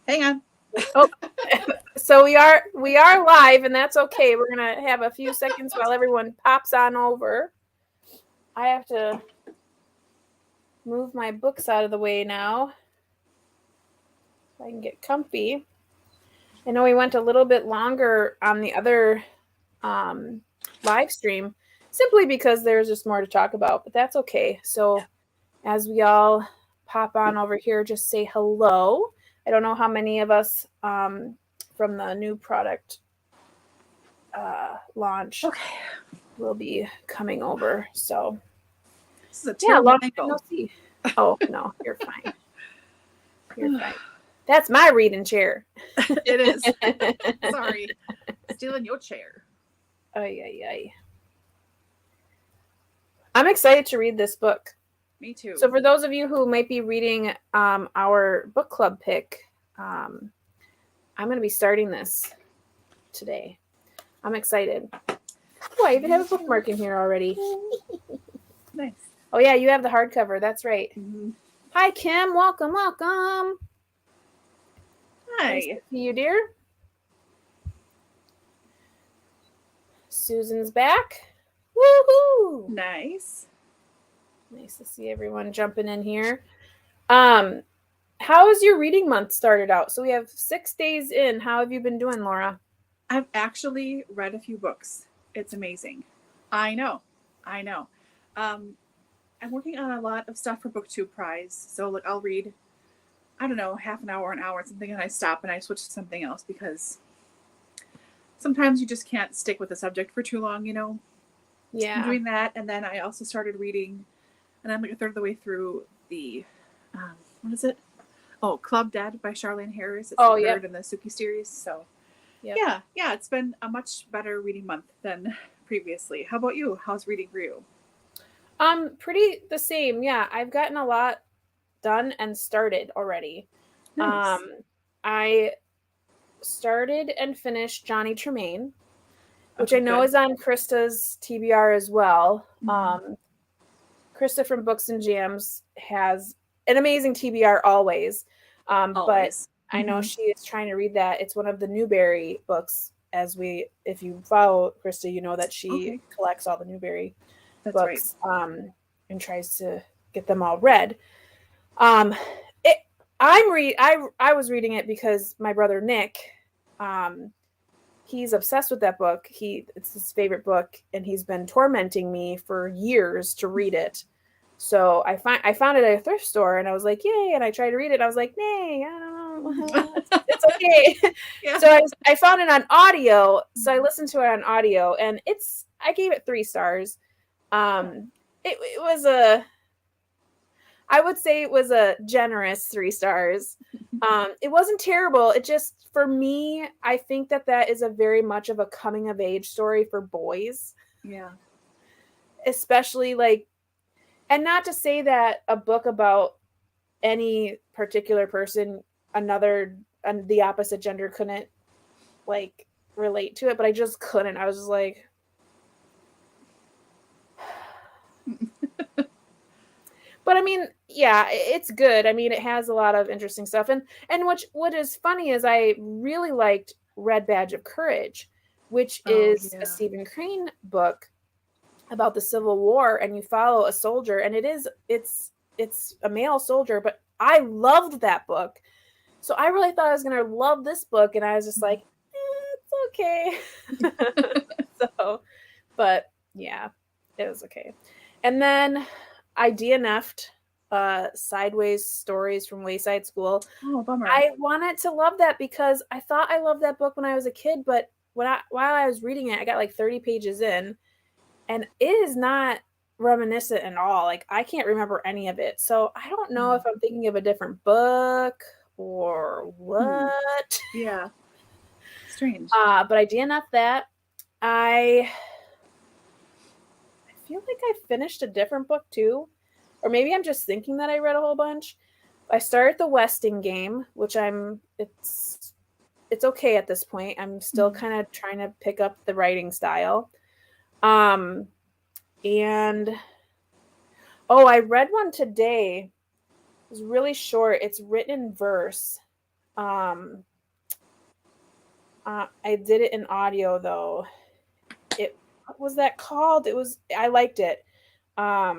Hang on. Oh, so we are live, and that's okay. We're gonna have a few seconds while everyone pops on over. I have to move my books out of the way now so I can get comfy. I know we went a little bit longer on the other live stream simply because there's just more to talk about, but that's okay. So as we all pop on over here, just say hello. I don't know how many of us from the new product launch will be coming over. So this is a terrible angle. No see. Oh no, you're fine. You're fine. That's my reading chair. It is. Sorry, stealing your chair. Ay. I'm excited to read this book. Me too. So for those of you who might be reading our book club pick, I'm going to be starting this today. I'm excited. Oh, I even have a bookmark in here already. Nice. Oh yeah, you have the hardcover. That's right. Mm-hmm. Hi, Kim. Welcome. Hi. Nice to see you, dear. Susan's back. Woohoo! Nice. Nice to see everyone jumping in here. How has your reading month started out? So we have 6 days in. How have you been doing, Laura? I've actually read a few books. It's amazing. I know. I'm working on a lot of stuff for BookTube Prize. So like I'll read, I don't know, half an hour, something, and I stop and I switch to something else because sometimes you just can't stick with the subject for too long, you know? Yeah. I'm doing that. And then I also started reading, and I'm like a third of the way through the, what is it? Oh, Club Dead by Charlaine Harris. It's the third in the Suki series. So yeah, it's been a much better reading month than previously. How about you? How's reading for you? Pretty the same. Yeah, I've gotten a lot done and started already. Nice. I started and finished Johnny Tremaine, which I know is on Krista's TBR as well. Mm-hmm. Krista from Books and Jams has an amazing TBR always. But I know she is trying to read that. It's one of the Newbery books. If you follow Krista, you know that she collects all the Newbery books, right. And tries to get them all read. I was reading it because my brother Nick, he's obsessed with that book. It's his favorite book, and he's been tormenting me for years to read it. So I found it at a thrift store, and I was like, yay! And I tried to read it. And I was like, nay, I don't know. It's okay. Yeah. So I found it on audio. So I listened to it on audio, and I gave it 3 stars. It was I would say it was a generous 3 stars. It wasn't terrible. It just, for me, I think that is a very much of a coming of age story for boys. Yeah. Especially and not to say that a book about any particular person, the opposite gender couldn't relate to it, but I just couldn't. I was just like, but I mean, yeah, it's good. I mean, it has a lot of interesting stuff. And what is funny is I really liked Red Badge of Courage, which is a Stephen Crane book about the Civil War, and you follow a soldier, and it's a male soldier, but I loved that book. So I really thought I was going to love this book, and I was just like, it's okay. But yeah, it was okay. And then I DNF'd Sideways Stories from Wayside School. Oh, bummer. I wanted to love that because I thought I loved that book when I was a kid, but while I was reading it, I got 30 pages in, and it is not reminiscent at all. I can't remember any of it. So I don't know if I'm thinking of a different book or what. Yeah. Strange. But I DNF'd that. I feel like I finished a different book too. Or maybe I'm just thinking that I read a whole bunch. I started the Westing game, which it's okay at this point. I'm still kind of trying to pick up the writing style. And I read one today. It was really short. It's written in verse. I did it in audio though. What was that called? I liked it. Let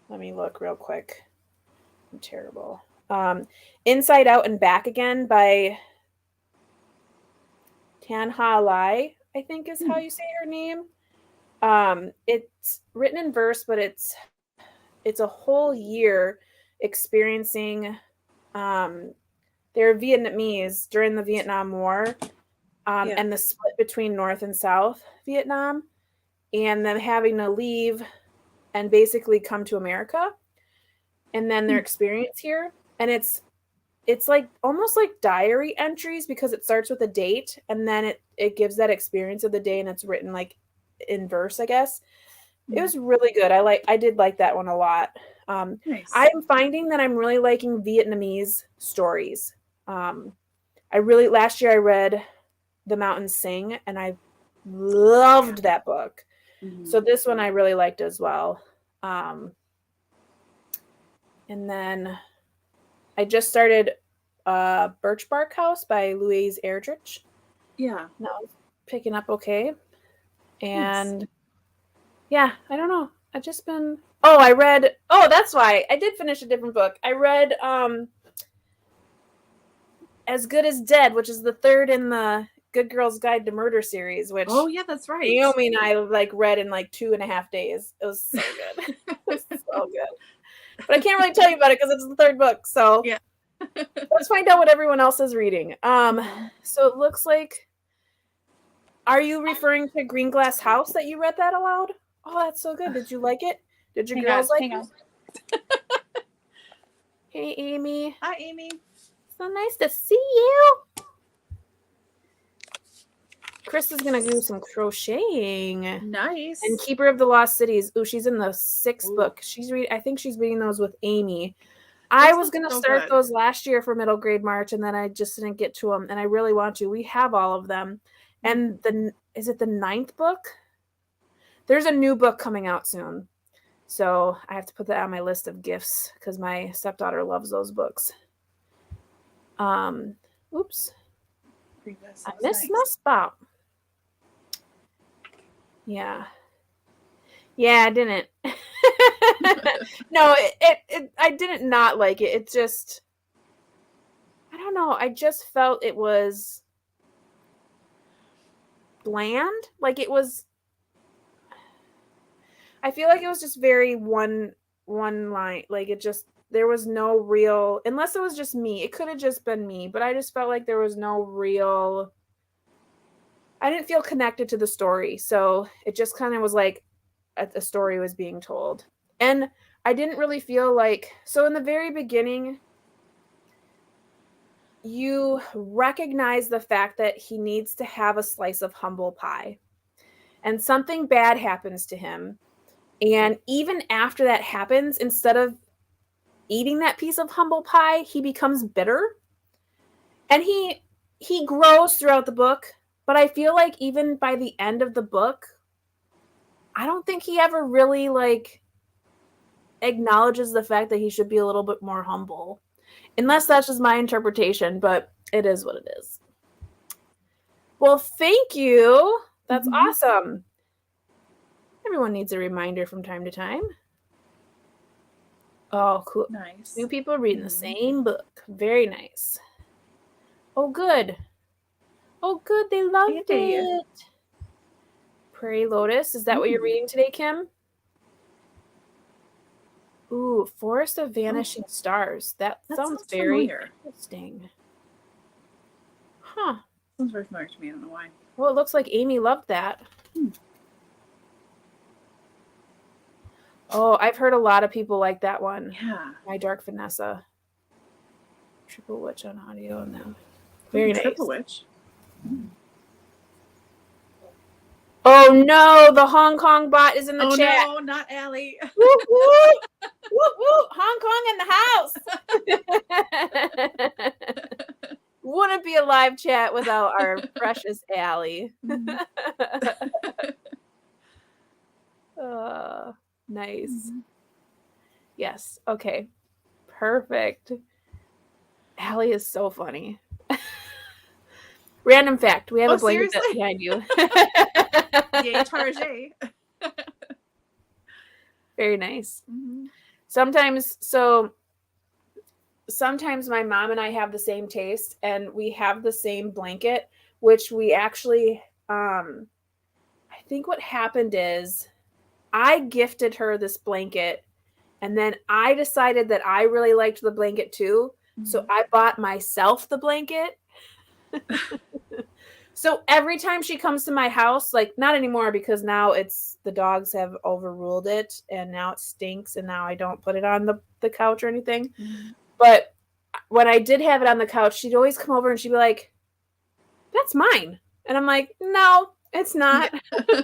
me look real quick. I'm terrible. Inside Out and Back Again by Tanha Lai, I think is how you say her name. It's written in verse, but it's a whole year experiencing they're Vietnamese during the Vietnam War, and the split between North and South Vietnam, and them having to leave and basically come to America, and then their experience here. And it's like almost like diary entries because it starts with a date and then it gives that experience of the day, and it's written like in verse, I guess. It was really good. I did like that one a lot. Nice. I'm finding that I'm really liking Vietnamese stories. Last year I read The Mountains Sing, and I loved that book. So this one I really liked as well. And then I just started Birchbark House by Louise Erdrich. Yeah. That was picking up okay. And yeah, I don't know. I've just been that's why. I did finish a different book. I read As Good as Dead, which is the third in the Good Girl's Guide to Murder series, which that's right. Naomi and I like read in like 2.5 days. It was so good. It was so good. But I can't really tell you about it because it's the third book. So yeah. Let's find out what everyone else is reading. So it looks like, are you referring to Greenglass House that you read that aloud? Oh, that's so good. Did you like it? Did your girls like it? Hey, Amy. Hi, Amy. So nice to see you. Chris is going to do some crocheting. Nice. And Keeper of the Lost Cities. Oh, she's in the 6th book. I think she's reading those with Amy. I was going to start those last year for middle grade March, and then I just didn't get to them, and I really want to. We have all of them. And is it the 9th book? There's a new book coming out soon. So I have to put that on my list of gifts because my stepdaughter loves those books. Oops. I missed my spot. Yeah. Yeah, I didn't. No, I didn't not like it. It just, I don't know. I just felt it was bland. Like it was, I feel like it was just very one line. Like it just, there was no real, unless it was just me. It could have just been me, but I just felt like there was no real, I didn't feel connected to the story. So it just kind of was like a story was being told. And I didn't really feel like, so in the very beginning, you recognize the fact that he needs to have a slice of humble pie. And something bad happens to him. And even after that happens, instead of eating that piece of humble pie, he becomes bitter. And he grows throughout the book. But I feel like even by the end of the book, I don't think he ever really like acknowledges the fact that he should be a little bit more humble. Unless that's just my interpretation, but it is what it is. Well, thank you. That's awesome. Everyone needs a reminder from time to time. Oh, cool. Nice. 2 people reading the same book. Very nice. Oh, good. Oh, good. They loved it. Prairie Lotus. Is that what you're reading today, Kim? Ooh, Forest of Vanishing Stars. That sounds very interesting. Huh. Sounds very familiar to me. I don't know why. Well, it looks like Amy loved that. Oh, I've heard a lot of people like that one. Yeah. My Dark Vanessa. Triple Witch on audio and them. Very nice. Triple Witch. Oh no, the Hong Kong bot is in the chat. Oh no, not Allie. Woo woo! Woo woo! Hong Kong in the house. Wouldn't be a live chat without our precious Allie. Nice. Yes. Okay. Perfect. Allie is so funny. Random fact: we have a blanket seriously? behind you. Yay, Tarjay. Very nice. Mm-hmm. Sometimes my mom and I have the same taste, and we have the same blanket, which we actually, I think what happened is I gifted her this blanket, and then I decided that I really liked the blanket too. Mm-hmm. So I bought myself the blanket. So every time she comes to my house, like not anymore because now the dogs have overruled it and now it stinks and now I don't put it on the couch or anything. Mm-hmm. But when I did have it on the couch, she'd always come over and she'd be like, "That's mine." And I'm like, "No, it's not. Yeah.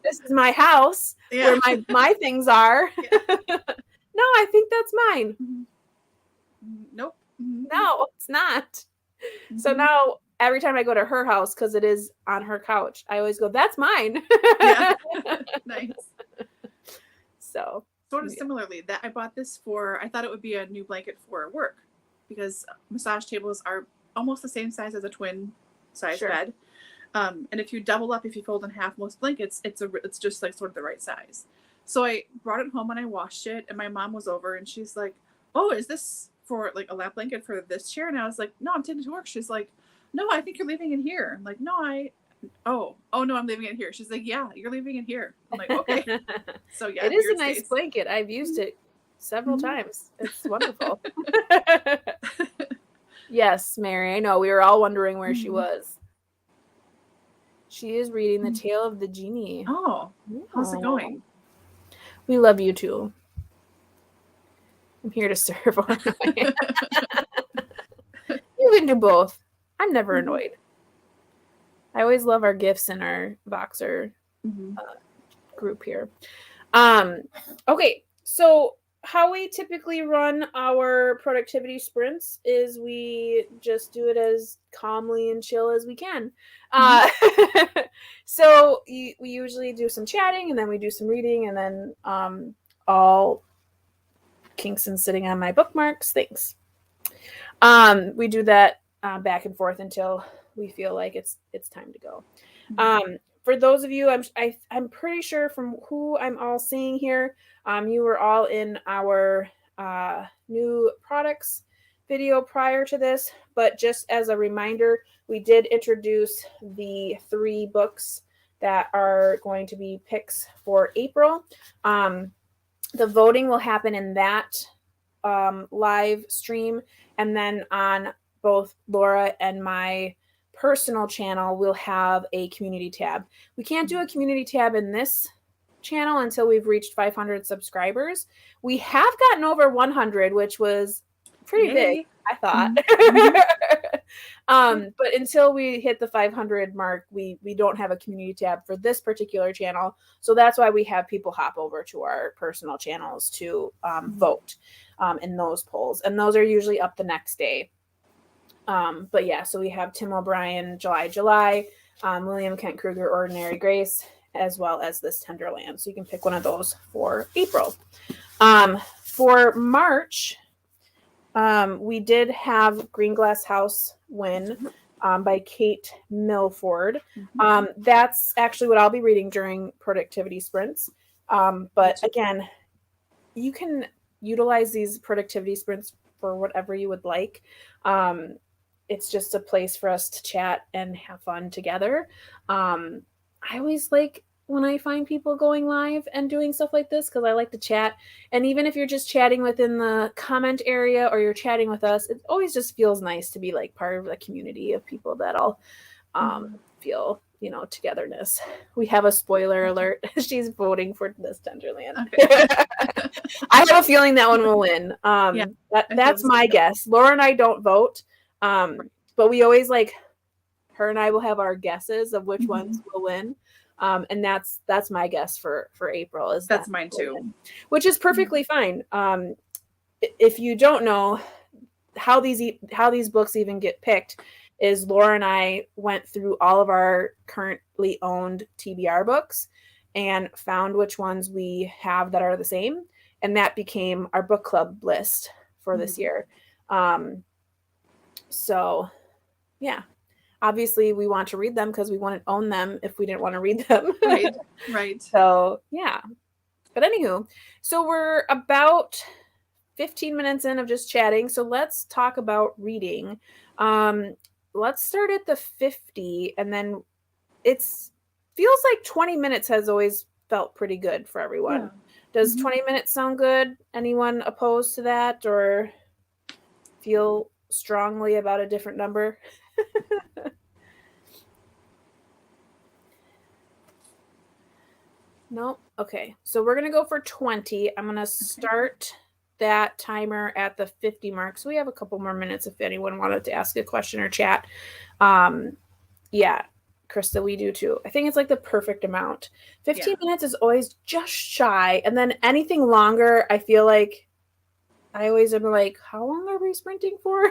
This is my house where my things are." Yeah. No, I think that's mine. Mm-hmm. Nope. Mm-hmm. No, it's not. Mm-hmm. So now every time I go to her house, because it is on her couch, I always go, "That's mine." Yeah. Nice. So sort of similarly, that I bought this for, I thought it would be a new blanket for work because massage tables are almost the same size as a twin size bed. And if you double up, if you fold in half most blankets, it's just like sort of the right size. So I brought it home and I washed it, and my mom was over and she's like, "Oh, is this for like a lap blanket for this chair?" And I was like, "No, I'm taking it to work." She's like, "No, I think you're leaving it here." I'm like, "No, oh no, I'm leaving it here." She's like, "Yeah, you're leaving it here." I'm like, "Okay." So yeah, it is a nice blanket. I've used it several times. It's wonderful. Yes, Mary, I know. We were all wondering where she was. She is reading The Tale of the Genie. Oh, how's it going? We love you too. I'm here to serve. You can do both. I'm never annoyed. I always love our gifts in our Voxer group here. Okay, so how we typically run our productivity sprints is we just do it as calmly and chill as we can. So we usually do some chatting, and then we do some reading, and then all Kingston sitting on my bookmarks things. We do that back and forth until we feel like it's time to go. For those of you, I'm pretty sure from who I'm all seeing here, you were all in our new products video prior to this, but just as a reminder, we did introduce the 3 books that are going to be picks for April. The voting will happen in that live stream, and then on both Laura and my personal channel, we'll have a community tab. We can't do a community tab in this channel until we've reached 500 subscribers. We have gotten over 100, which was pretty big, I thought. But until we hit the 500 mark, we don't have a community tab for this particular channel. So that's why we have people hop over to our personal channels to vote in those polls. And those are usually up the next day. But yeah, so we have Tim O'Brien, July, William Kent Kruger, Ordinary Grace, as well as this Tenderland. So you can pick one of those for April. For March, we did have Greenglass House win by Kate Milford. That's actually what I'll be reading during productivity sprints. But again, you can utilize these productivity sprints for whatever you would like. It's just a place for us to chat and have fun together. I always like when I find people going live and doing stuff like this because I like to chat. And even if you're just chatting within the comment area or you're chatting with us, it always just feels nice to be like part of the community of people that'll feel, togetherness. We have a spoiler alert. She's voting for this Tenderland. Okay. I have a feeling that one will win. That's my guess. Laura and I don't vote. But we always her and I will have our guesses of which ones will win. And that's my guess for April. That's mine too. Win, which is perfectly fine. If you don't know how these books even get picked, is Laura and I went through all of our currently owned TBR books and found which ones we have that are the same. And that became our book club list for this year. So, yeah. Obviously, we want to read them because we wouldn't own them if we didn't want to read them. Right. Right. So, yeah. But anywho, so we're about 15 minutes in of just chatting. So let's talk about reading. Let's start at the 50, and then it's feels like 20 minutes has always felt pretty good for everyone. Yeah. Does Mhm. 20 minutes sound good? Anyone opposed to that or feel strongly about a different number? No? Okay. So we're going to go for 20. I'm going to start that timer at the 50 mark. So we have a couple more minutes if anyone wanted to ask a question or chat. Yeah, Krista, we do too. I think it's like the perfect amount. 15 minutes is always just shy. And then anything longer, I feel like I always am like, how long are we sprinting for?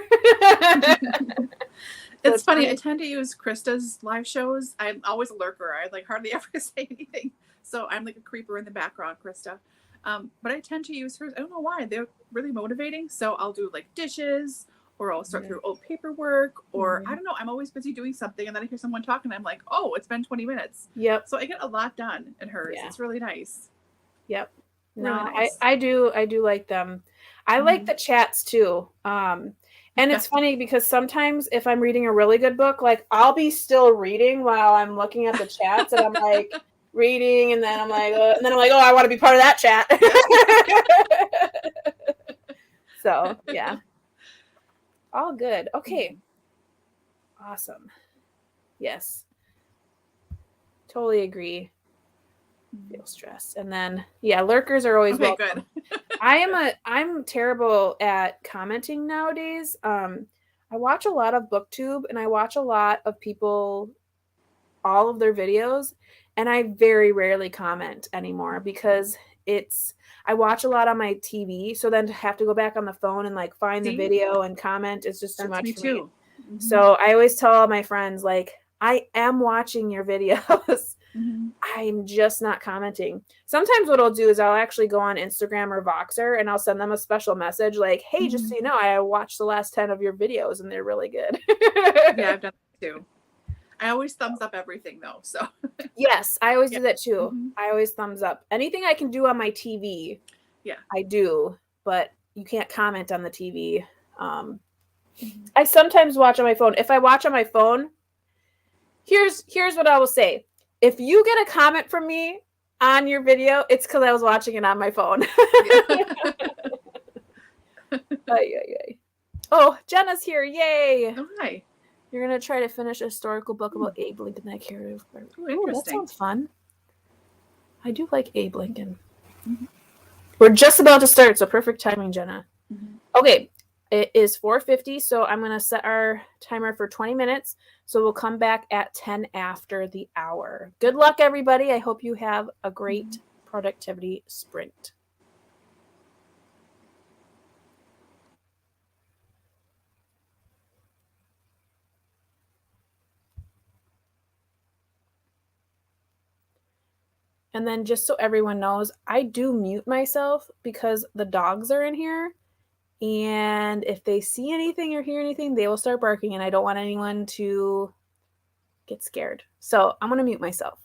It's funny. I tend to use Krista's live shows. I'm always a lurker. I like hardly ever say anything. So I'm like a creeper in the background, Krista. But I tend to use hers. I don't know why. They're really motivating. So I'll do like dishes, or I'll sort through old paperwork, or I don't know. I'm always busy doing something, and then I hear someone talking. And I'm like, oh, it's been 20 minutes. Yep. So I get a lot done in hers. Yeah. It's really nice. Yep. Really No, nice. I do like them. I like the chats too. And it's funny because sometimes if I'm reading a really good book, like I'll be still reading while I'm looking at the chats, and I'm like reading, and then I'm like, oh, I want to be part of that chat. So yeah, all good. Okay, awesome. Yes, totally agree. Feel stressed, and then yeah, lurkers are always welcome. Good. I'm terrible at commenting nowadays. I watch a lot of booktube, and I watch a lot of people, all of their videos, and I very rarely comment anymore because I watch a lot on my TV, so then to have to go back on the phone and like find the video and comment is just too much for me. So I always tell all my friends, like, I am watching your videos. I'm just not commenting. Sometimes what I'll do is I'll actually go on Instagram or Voxer, and I'll send them a special message like, hey, just so you know, I watched the last 10 of your videos and they're really good. Yeah, I've done that too. I always thumbs up everything though. So yes, I always do that too. I always thumbs up. Anything I can do on my TV, I do, but you can't comment on the TV. I sometimes watch on my phone. If I watch on my phone, here's what I will say. If you get a comment from me on your video, it's because I was watching it on my phone. Oh, Jenna's here. Yay. Oh, hi. You're going to try to finish a historical book about Abe Lincoln that carried over. Oh, that sounds fun. I do like Abe Lincoln. We're just about to start, so perfect timing, Jenna. Okay, it is 4:50, so I'm going to set our timer for 20 minutes. So we'll come back at 10 after the hour. Good luck, everybody. I hope you have a great productivity sprint. And then just so everyone knows, I do mute myself because the dogs are in here. And if they see anything or hear anything, they will start barking, and I don't want anyone to get scared. So I'm going to mute myself.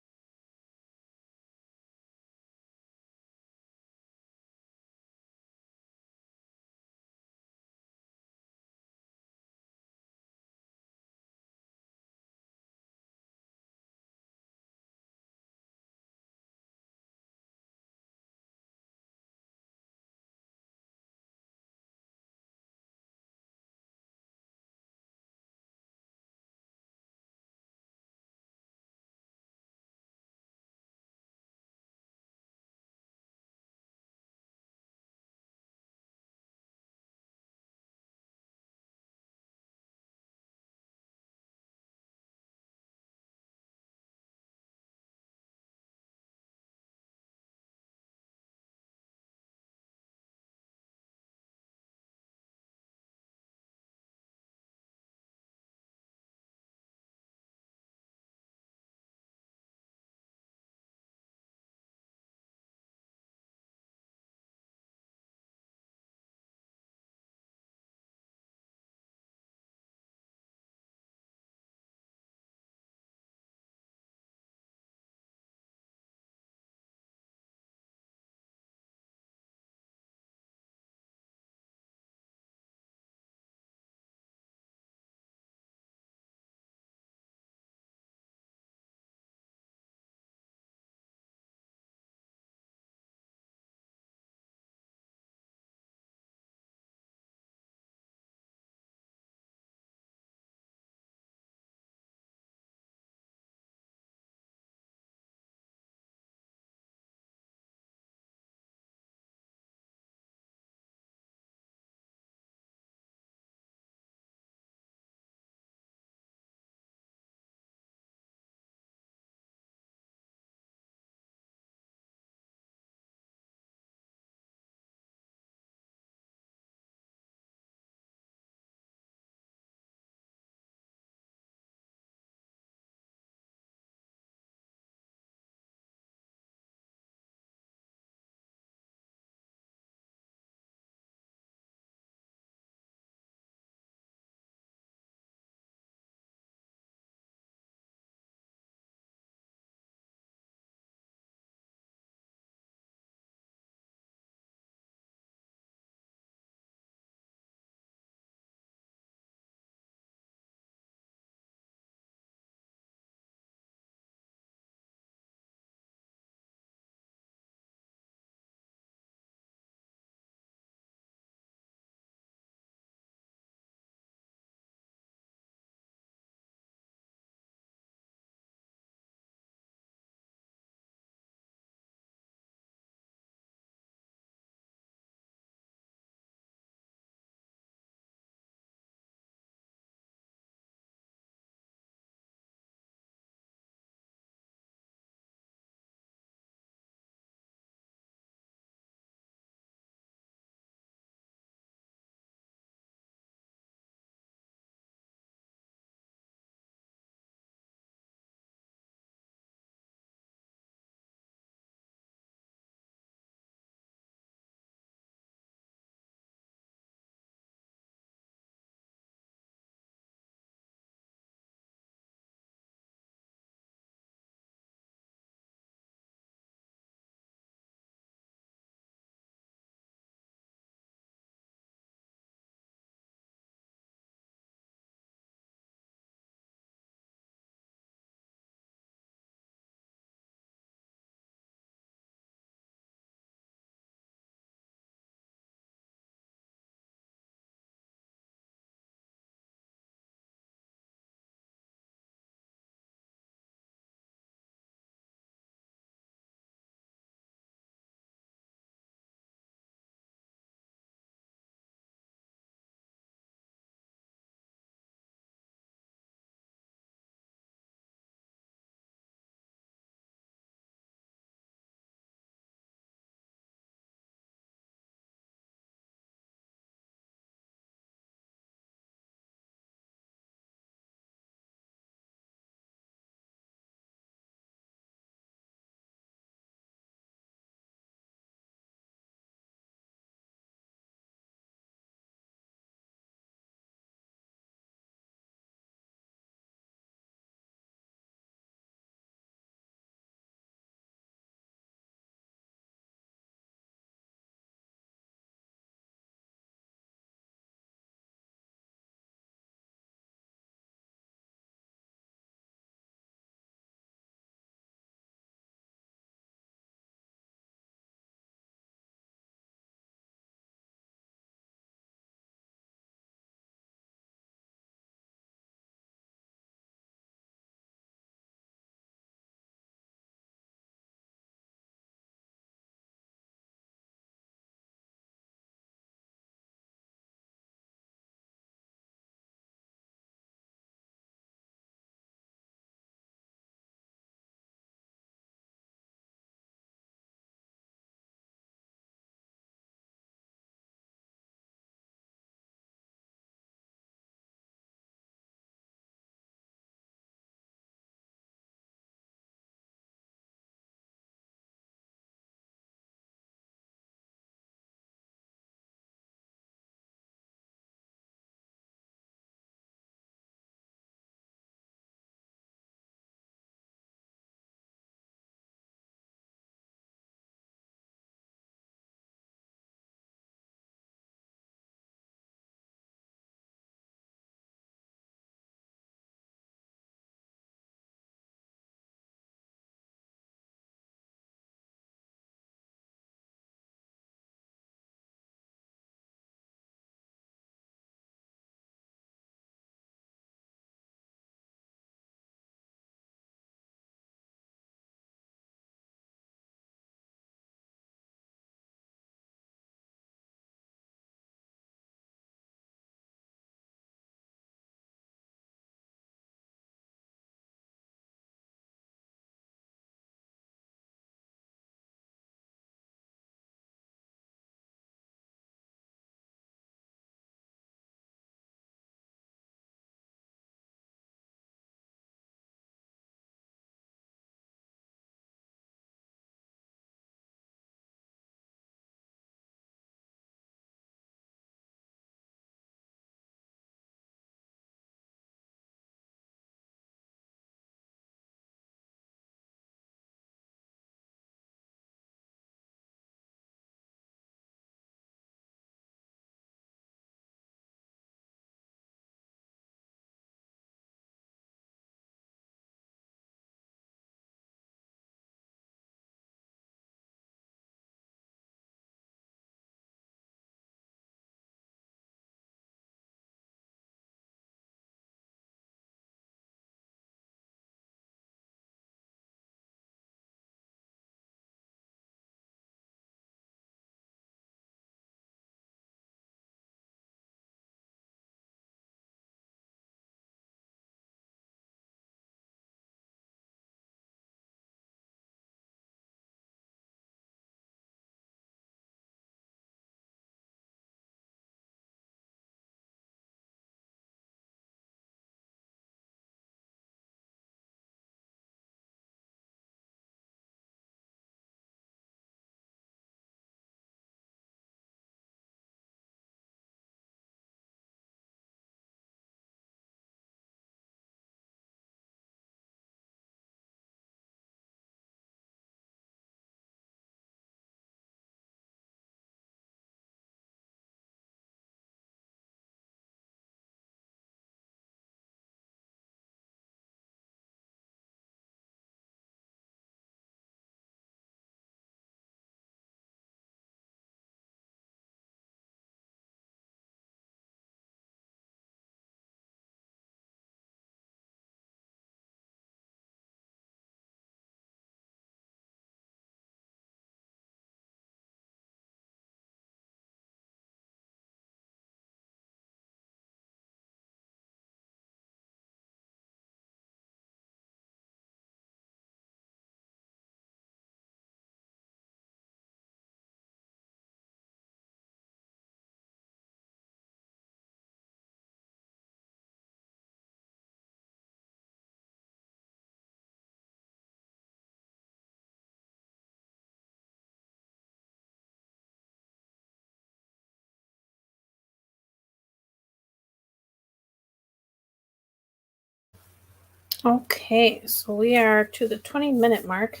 Okay, so we are to the 20-minute mark.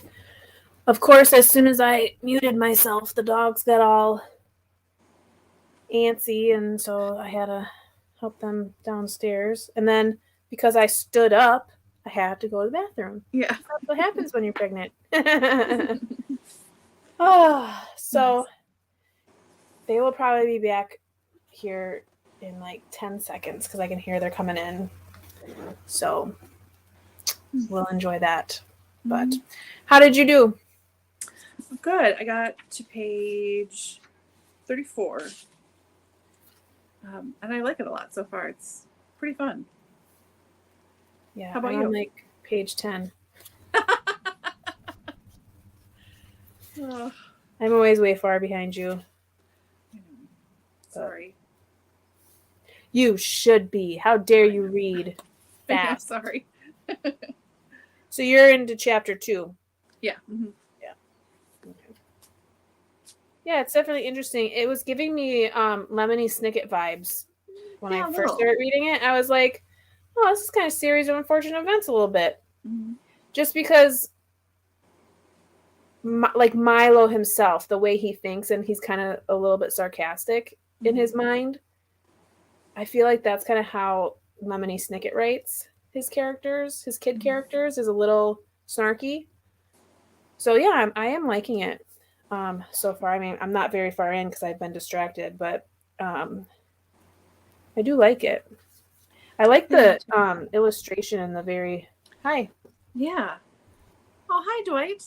Of course, as soon as I muted myself, the dogs got all antsy, and so I had to help them downstairs. And then because I stood up, I had to go to the bathroom. Yeah. That's what happens when you're pregnant. So they will probably be back here in like 10 seconds because I can hear they're coming in. So we'll enjoy that. But how did you do? Good. I got to page 34. And I like it a lot so far. It's pretty fun. Yeah, How about I'm you? on like page 10. Oh, I'm always way far behind you. sorry. You should be. How dare you read fast? I'm sorry. So you're into chapter 2. Yeah. Okay. Yeah, it's definitely interesting. It was giving me Lemony Snicket vibes when I first started reading it. I was like, oh, this is kind of series of unfortunate events a little bit. Just because like Milo himself, the way he thinks, and he's kind of a little bit sarcastic in his mind. I feel like that's kind of how Lemony Snicket writes his characters. His kid characters is a little snarky. So yeah, I am liking it so far. I mean, I'm not very far in because I've been distracted, but I do like it. I like the illustration in the very... Hi. Yeah. Oh, hi, Dwight.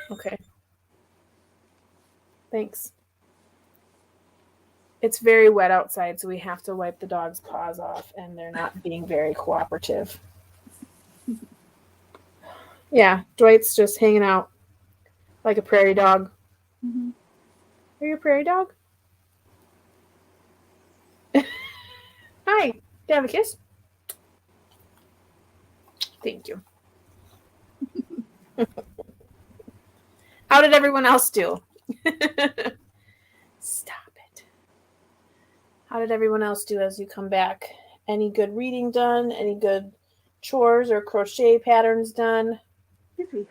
Okay. Thanks. It's very wet outside, so we have to wipe the dog's paws off, and they're not being very cooperative. Yeah, Dwight's just hanging out like a prairie dog. Are you a prairie dog? Hi. Do you have a kiss? Thank you. How did everyone else do? Stop it. How did everyone else do as you come back? Any good reading done? Any good chores or crochet patterns done? Let me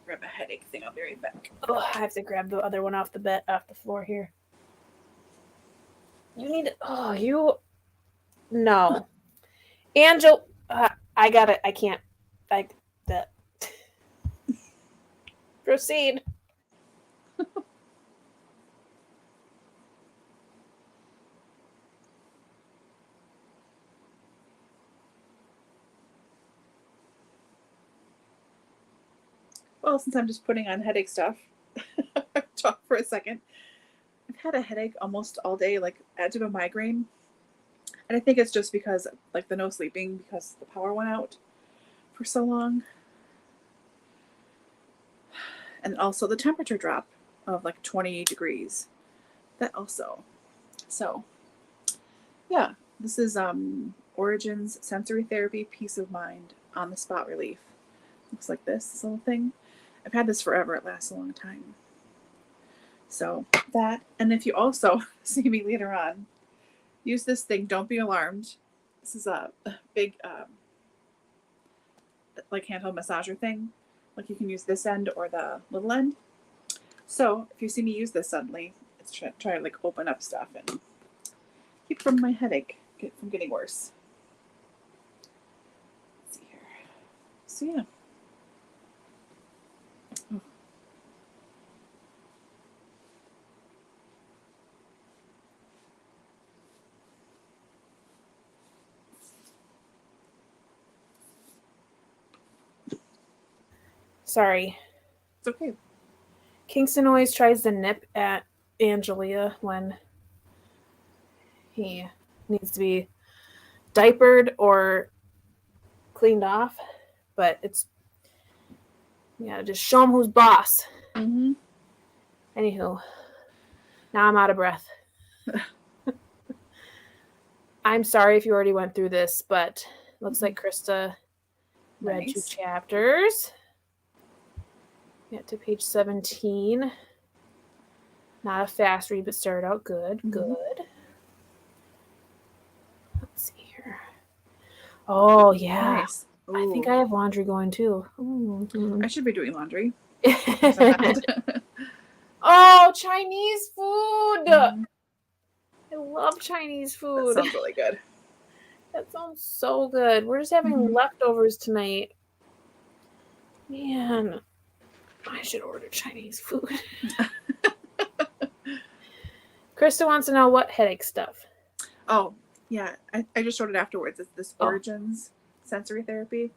grab a headache thing. I'll be right back. Oh, I have to grab the other one off the floor here. You need to... Oh, you... No. Angel... I got it. I can't... That. Proceed. Well, since I'm just putting on headache stuff, talk for a second. I've had a headache almost all day, like edge of a migraine. And I think it's just because, like, the no sleeping because the power went out for so long. And also the temperature drop of like 20 degrees. That also. So, yeah, this is Origins Sensory Therapy Peace of Mind on the Spot Relief. Looks like this little thing. I've had this forever. It lasts a long time. So that, and if you also see me later on, use this thing. Don't be alarmed. This is a big like handheld massager thing. Like you can use this end or the little end. So if you see me use this suddenly, it's try to like open up stuff and keep from my headache from getting worse. Let's see here. So yeah. Oh. Sorry. It's okay. Kingston always tries to nip at Angelia when he needs to be diapered or cleaned off, but it's, yeah, just show him who's boss. Anywho, now I'm out of breath. I'm sorry if you already went through this, but looks like Krista read 2 chapters. Get to page 17. Not a fast read, but started out good. Mhm. Good. Let's see here. Oh, yeah. Nice. I think Ooh. I have laundry going too. I should be doing laundry. Oh, Chinese food. Mhm. I love Chinese That food. sounds really good. That sounds so good. We're just having Mhm. leftovers tonight. Man, I should order Chinese food. Krista wants to know what headache stuff. Oh, yeah. I just showed it afterwards. It's this Oh. Origins sensory therapy.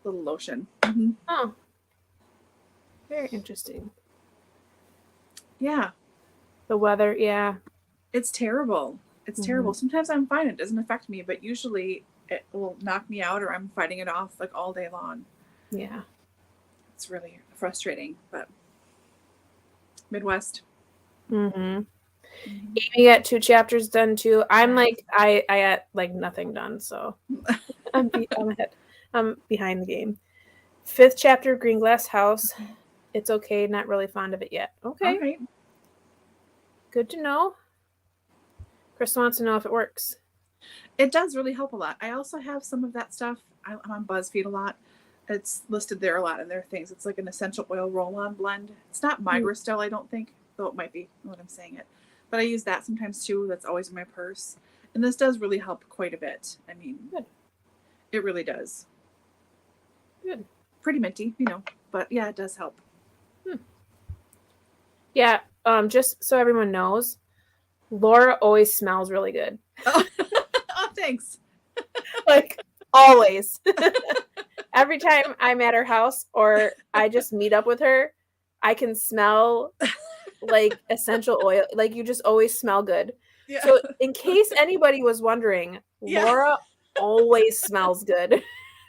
Little lotion. Mm-hmm. Oh. Very interesting. Yeah. The weather, yeah. It's terrible. It's terrible. Sometimes I'm fine. It doesn't affect me, but usually it will knock me out or I'm fighting it off like all day long. Yeah. It's really frustrating, but Midwest. Mm-hmm. Amy got 2 chapters done too. I'm like, I got like nothing done, so I'm ahead. I'm behind the game. 5th chapter of Greenglass House. It's okay, not really fond of it yet. Okay. All right. Good to know. Krista wants to know if it works. It does really help a lot. I also have some of that stuff. I'm on BuzzFeed a lot. It's listed there a lot in their things. It's like an essential oil roll-on blend. It's not Migrostil, I don't think, though it might be when I'm saying it. But I use that sometimes too. That's always in my purse. And this does really help quite a bit. I mean, Good. It really does. Good. Pretty minty, you know, but yeah, it does help. Yeah, just so everyone knows, Laura always smells really good. Oh, thanks. Like, always. Every time I'm at her house or I just meet up with her, I can smell like essential oil. Like, you just always smell good. Yeah. So in case anybody was wondering, Yeah. Laura always smells good.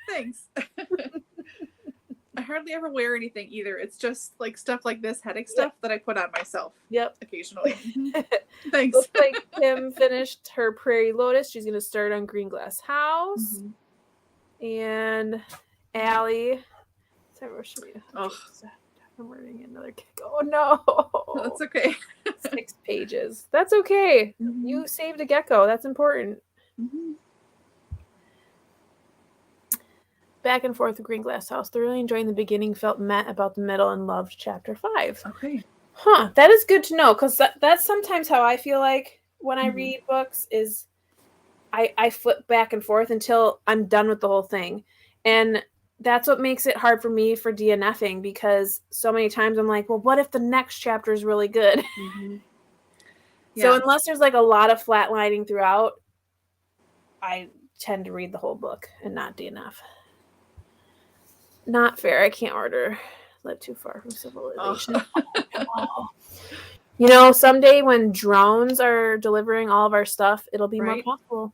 Thanks. I hardly ever wear anything either. It's just like stuff like this, headache stuff that I put on myself. Yep. Occasionally. Thanks. Looks like Kim finished her Prairie Lotus. She's going to start on Greenglass House. And Allie. Sorry, where should we? Oh. I'm writing another kick. Oh, no. That's okay. 6 pages. That's okay. You saved a gecko. That's important. Back and forth with Greenglass House. Thoroughly enjoying the beginning, felt met about the middle, and loved chapter 5. Okay. Huh. That is good to know, because that's sometimes how I feel like when I read books is I flip back and forth until I'm done with the whole thing. And that's what makes it hard for me for DNFing, because so many times I'm like, well, what if the next chapter is really good? So unless there's like a lot of flatlining throughout, I tend to read the whole book and not DNF. Not fair. I can't order Live Too Far from Civilization. Oh. You know, someday when drones are delivering all of our stuff, it'll be more possible.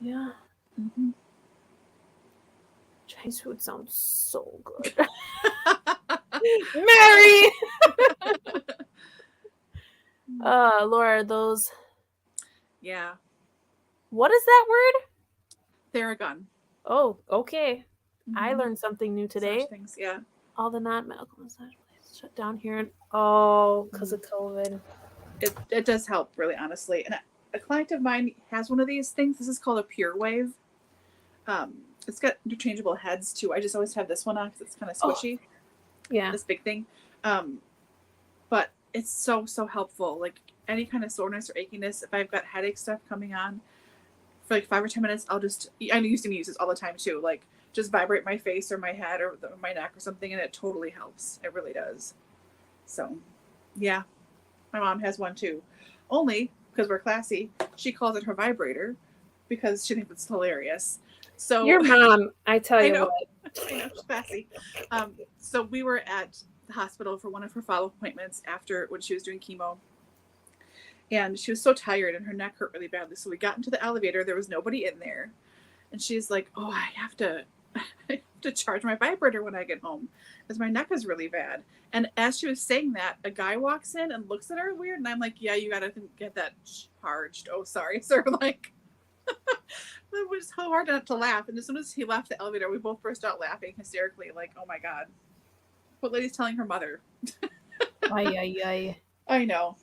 Yeah. Chinese food sounds so good. Mary! Laura, those... Yeah. What is that word? Theragun. Oh, okay. I learned something new today. Such things, yeah. All the non-medical massage places shut down here. Because of COVID. It does help, really, honestly. And a client of mine has one of these things. This is called a Pure Wave. It's got interchangeable heads, too. I just always have this one on because it's kind of squishy. Yeah. This big thing. But it's so, so helpful. Like, any kind of soreness or achiness, if I've got headache stuff coming on, for like 5 or 10 minutes, I used to use this all the time, too. Like, just vibrate my face or my head or my neck or something, and it totally helps. It really does. So, yeah. My mom has one, too. Only, because we're classy, she calls it her vibrator because she thinks it's hilarious. So your mom, I tell you what. what. I know, she's classy. So we were at the hospital for one of her follow-up appointments after when she was doing chemo. And she was so tired and her neck hurt really badly. So we got into the elevator. There was nobody in there. And she's like, oh, I have to charge my vibrator when I get home because my neck is really bad. And as she was saying that, a guy walks in and looks at her weird. And I'm like, yeah, you got to get that charged. Oh, sorry, sir. Like, It was so hard not to laugh. And as soon as he left the elevator, we both burst out laughing hysterically, like, oh my God. What lady's telling her mother? Ay, ay, ay. I know.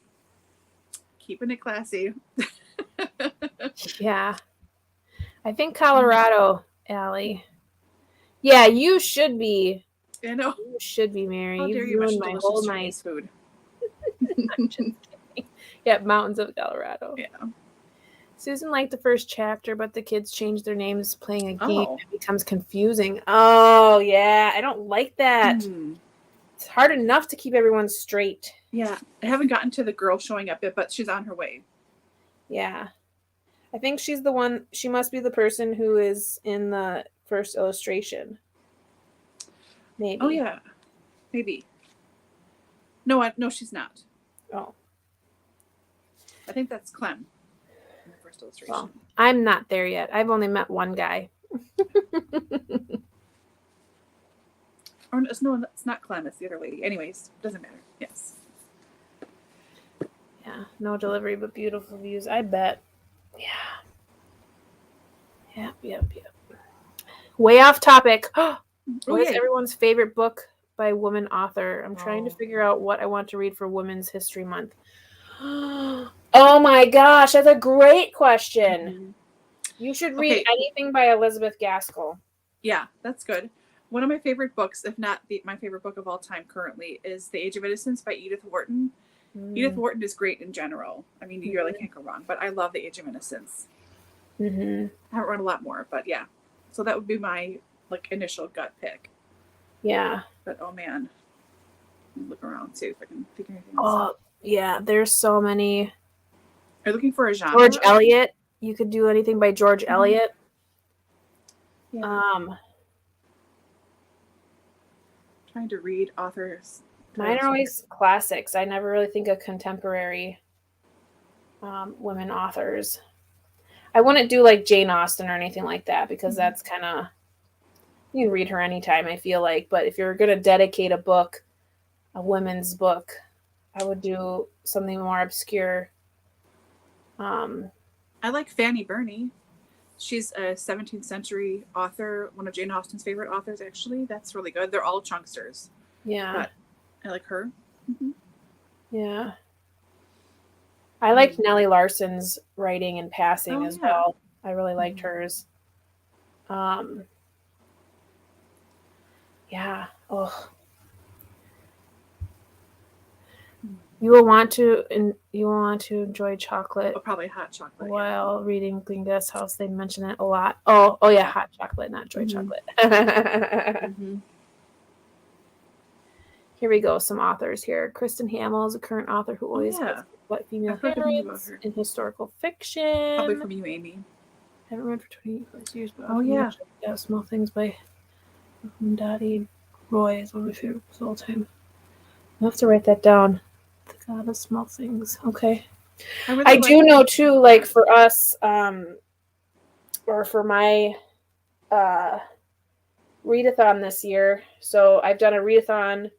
Keeping it classy. Yeah. I think Colorado, Allie. Yeah, you should be. I know. You should be, Mary. How dare You've you mention ruined my delicious whole Chinese night. food? I'm just kidding. Yeah, mountains of Colorado. Yeah. Susan liked the first chapter, but the kids changed their names playing a game. Oh. It becomes confusing. Oh, yeah. I don't like that. It's hard enough to keep everyone straight. Yeah. I haven't gotten to the girl showing up yet, but she's on her way. Yeah. I think she's the one. She must be the person who is in the first illustration. Maybe. Oh, yeah. Maybe. No, no, she's not. Oh. I think that's Clem in the first illustration. Well, I'm not there yet. I've only met one guy. Or no, it's not Clem. It's the other lady. Anyways, doesn't matter. Yes. Yeah. No delivery, but beautiful views. I bet. Yeah. Yep. Way off topic. What is everyone's favorite book by woman author? I'm trying to figure out what I want to read for Women's History Month. Oh my gosh, that's a great question. Mm-hmm. You should read anything by Elizabeth Gaskell. Yeah, that's good. One of my favorite books, if not my favorite book of all time currently, is The Age of Innocence by Edith Wharton. Edith Wharton is great in general. I mean, you really can't go wrong, but I love The Age of Innocence. I haven't read a lot more, but yeah. So that would be my initial gut pick. Yeah. But oh man. Look around, see if I can figure anything else out. Oh, yeah, there's so many. Are you looking for a genre? George Eliot. You could do anything by George Eliot. Yeah. Trying to read authors. Mine are always classics. I never really think of contemporary women authors. I wouldn't do like Jane Austen or anything like that because that's kind of, you can read her anytime, I feel like. But if you're going to dedicate a book, a women's book, I would do something more obscure. I like Fanny Burney. She's a 17th century author, one of Jane Austen's favorite authors, actually. That's really good. They're all chunksters. Yeah. But I like her. Mm-hmm. Yeah. I liked Nellie Larson's writing and passing as well. I really liked hers. Yeah. Oh. You will want to enjoy chocolate. Oh, probably hot chocolate. While reading Greenglass House, they mention it a lot. Oh yeah, hot chocolate, not joy chocolate. Here we go. Some authors here. Kristen Hamill is a current author who always has what female heroines in historical fiction. Probably from you, Amy. Haven't read for 20 years, but yeah, Small Things by Dottie Roy is one of my favorite books of all time. I have to write that down. The God of Small Things. Okay. I do know too, like for us, or for my readathon this year. So I've done a readathon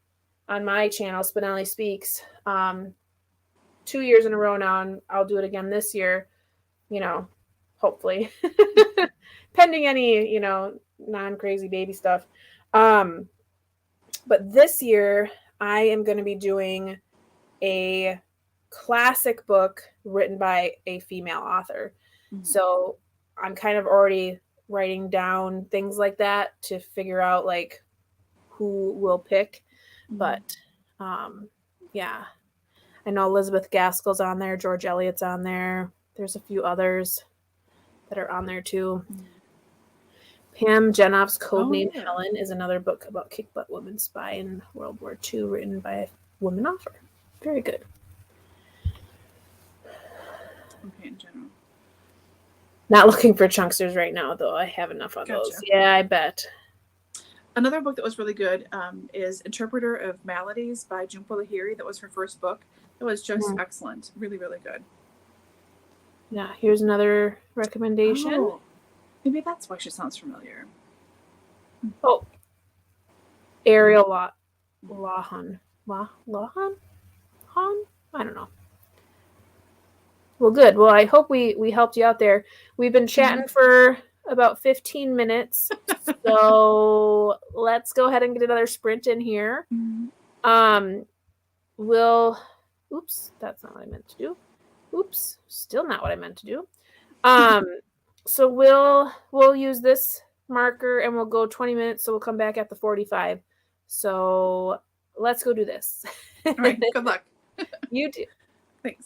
on my channel, Spenelli Speaks, 2 years in a row now, and I'll do it again this year, hopefully. Pending any, non-crazy baby stuff. But this year, I am going to be doing a classic book written by a female author. So I'm kind of already writing down things like that to figure out like who we'll pick. But yeah, I know Elizabeth Gaskell's on there, George Eliot's on there. There's a few others that are on there too. Pam Jenoff's Codename Helen is another book about kick-butt women spy in World War II, written by a woman author. Very good. Okay, in general. Not looking for chunksters right now, though. I have enough on those. Yeah, I bet. Another book that was really good is Interpreter of Maladies by Jhumpa Lahiri. That was her first book. It was just excellent. Really, really good. Yeah, here's another recommendation. Oh, maybe that's why she sounds familiar. Oh. Ariel Lawhon. Lawhon? I don't know. Well, good. Well, I hope we helped you out there. We've been chatting for about 15 minutes. So let's go ahead and get another sprint in here. We'll oops, that's not what I meant to do. Oops, still not what I meant to do. So we'll use this marker and we'll go 20 minutes, so we'll come back at the 45. So let's go do this. All right, good luck. You too. Thanks.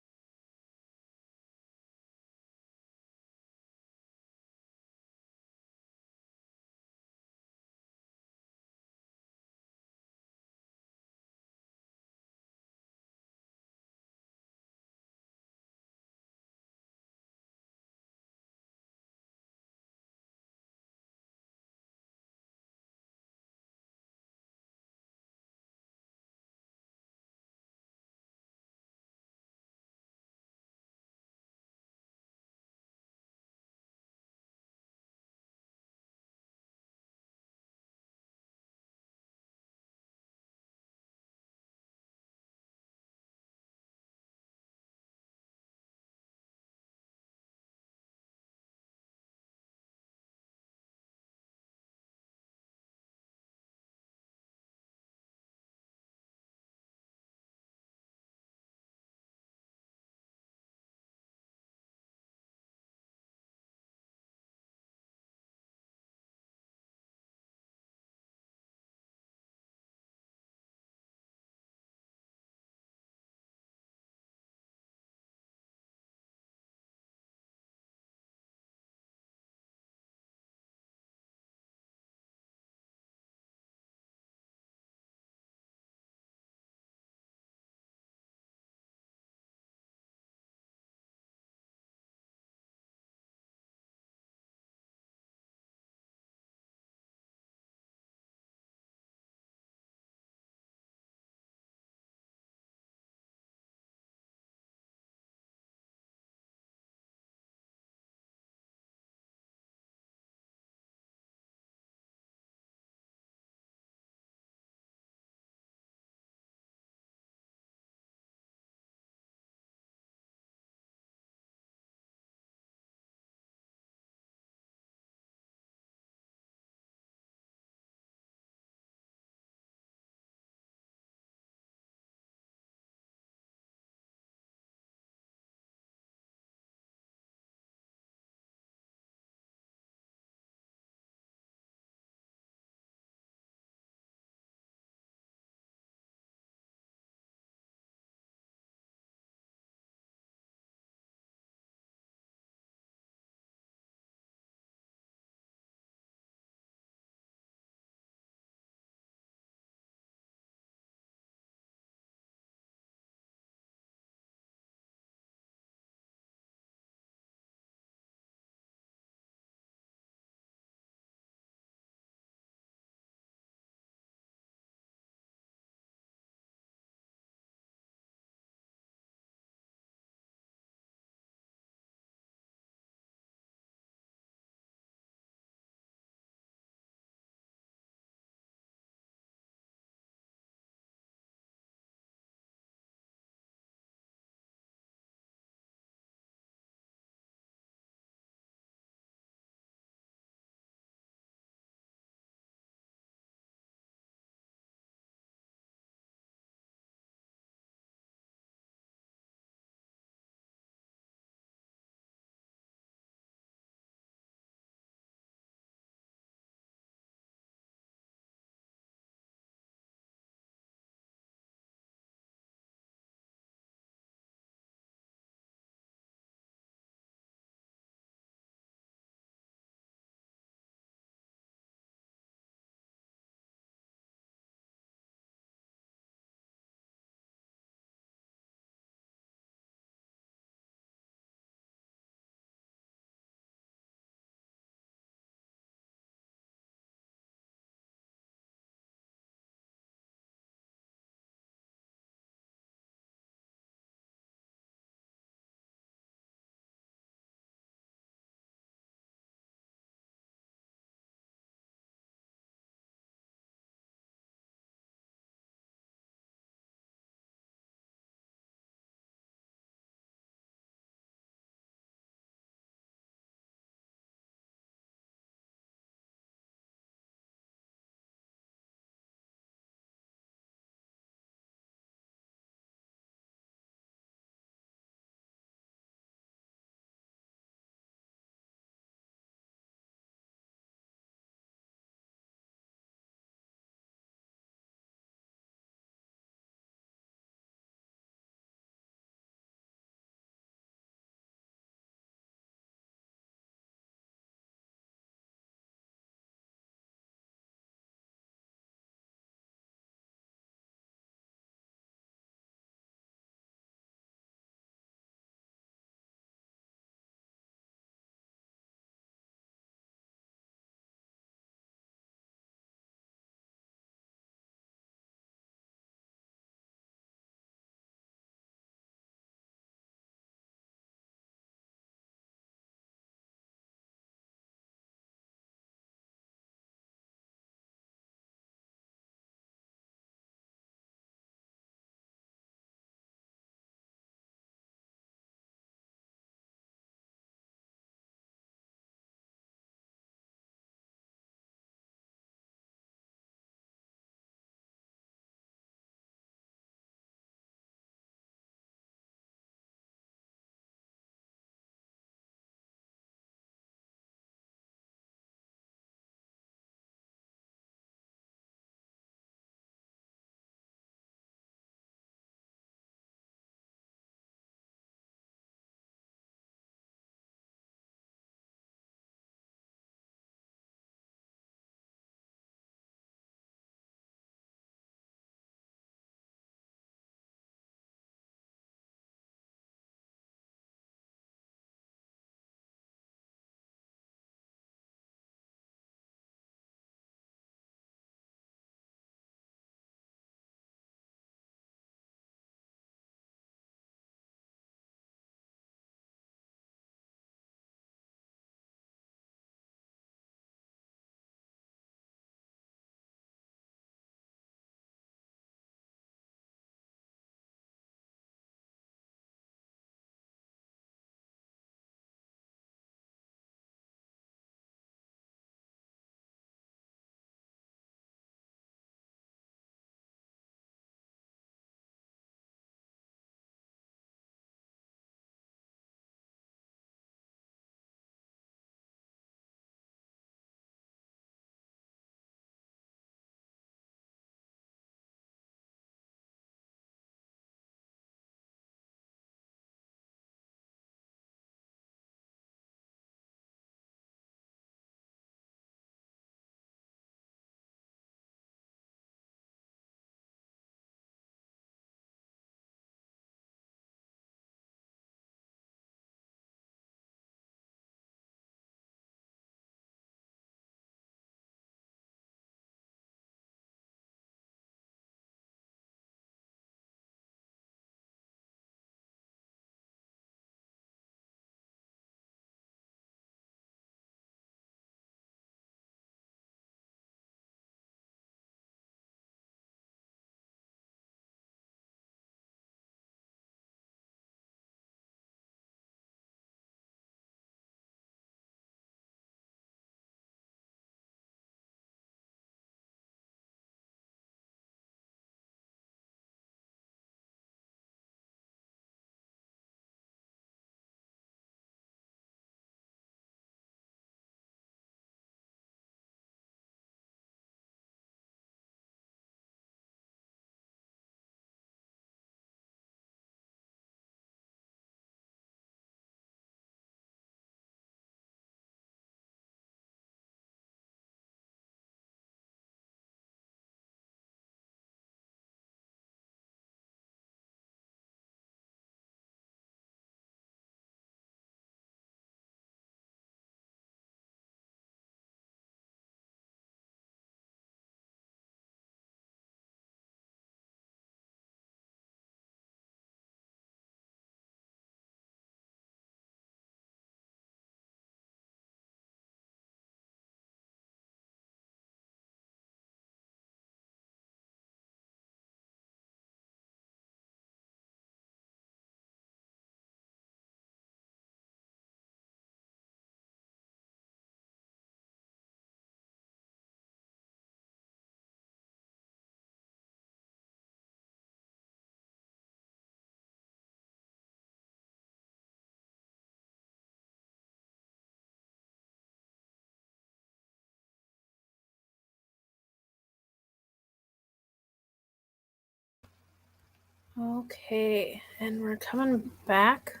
Okay, and we're coming back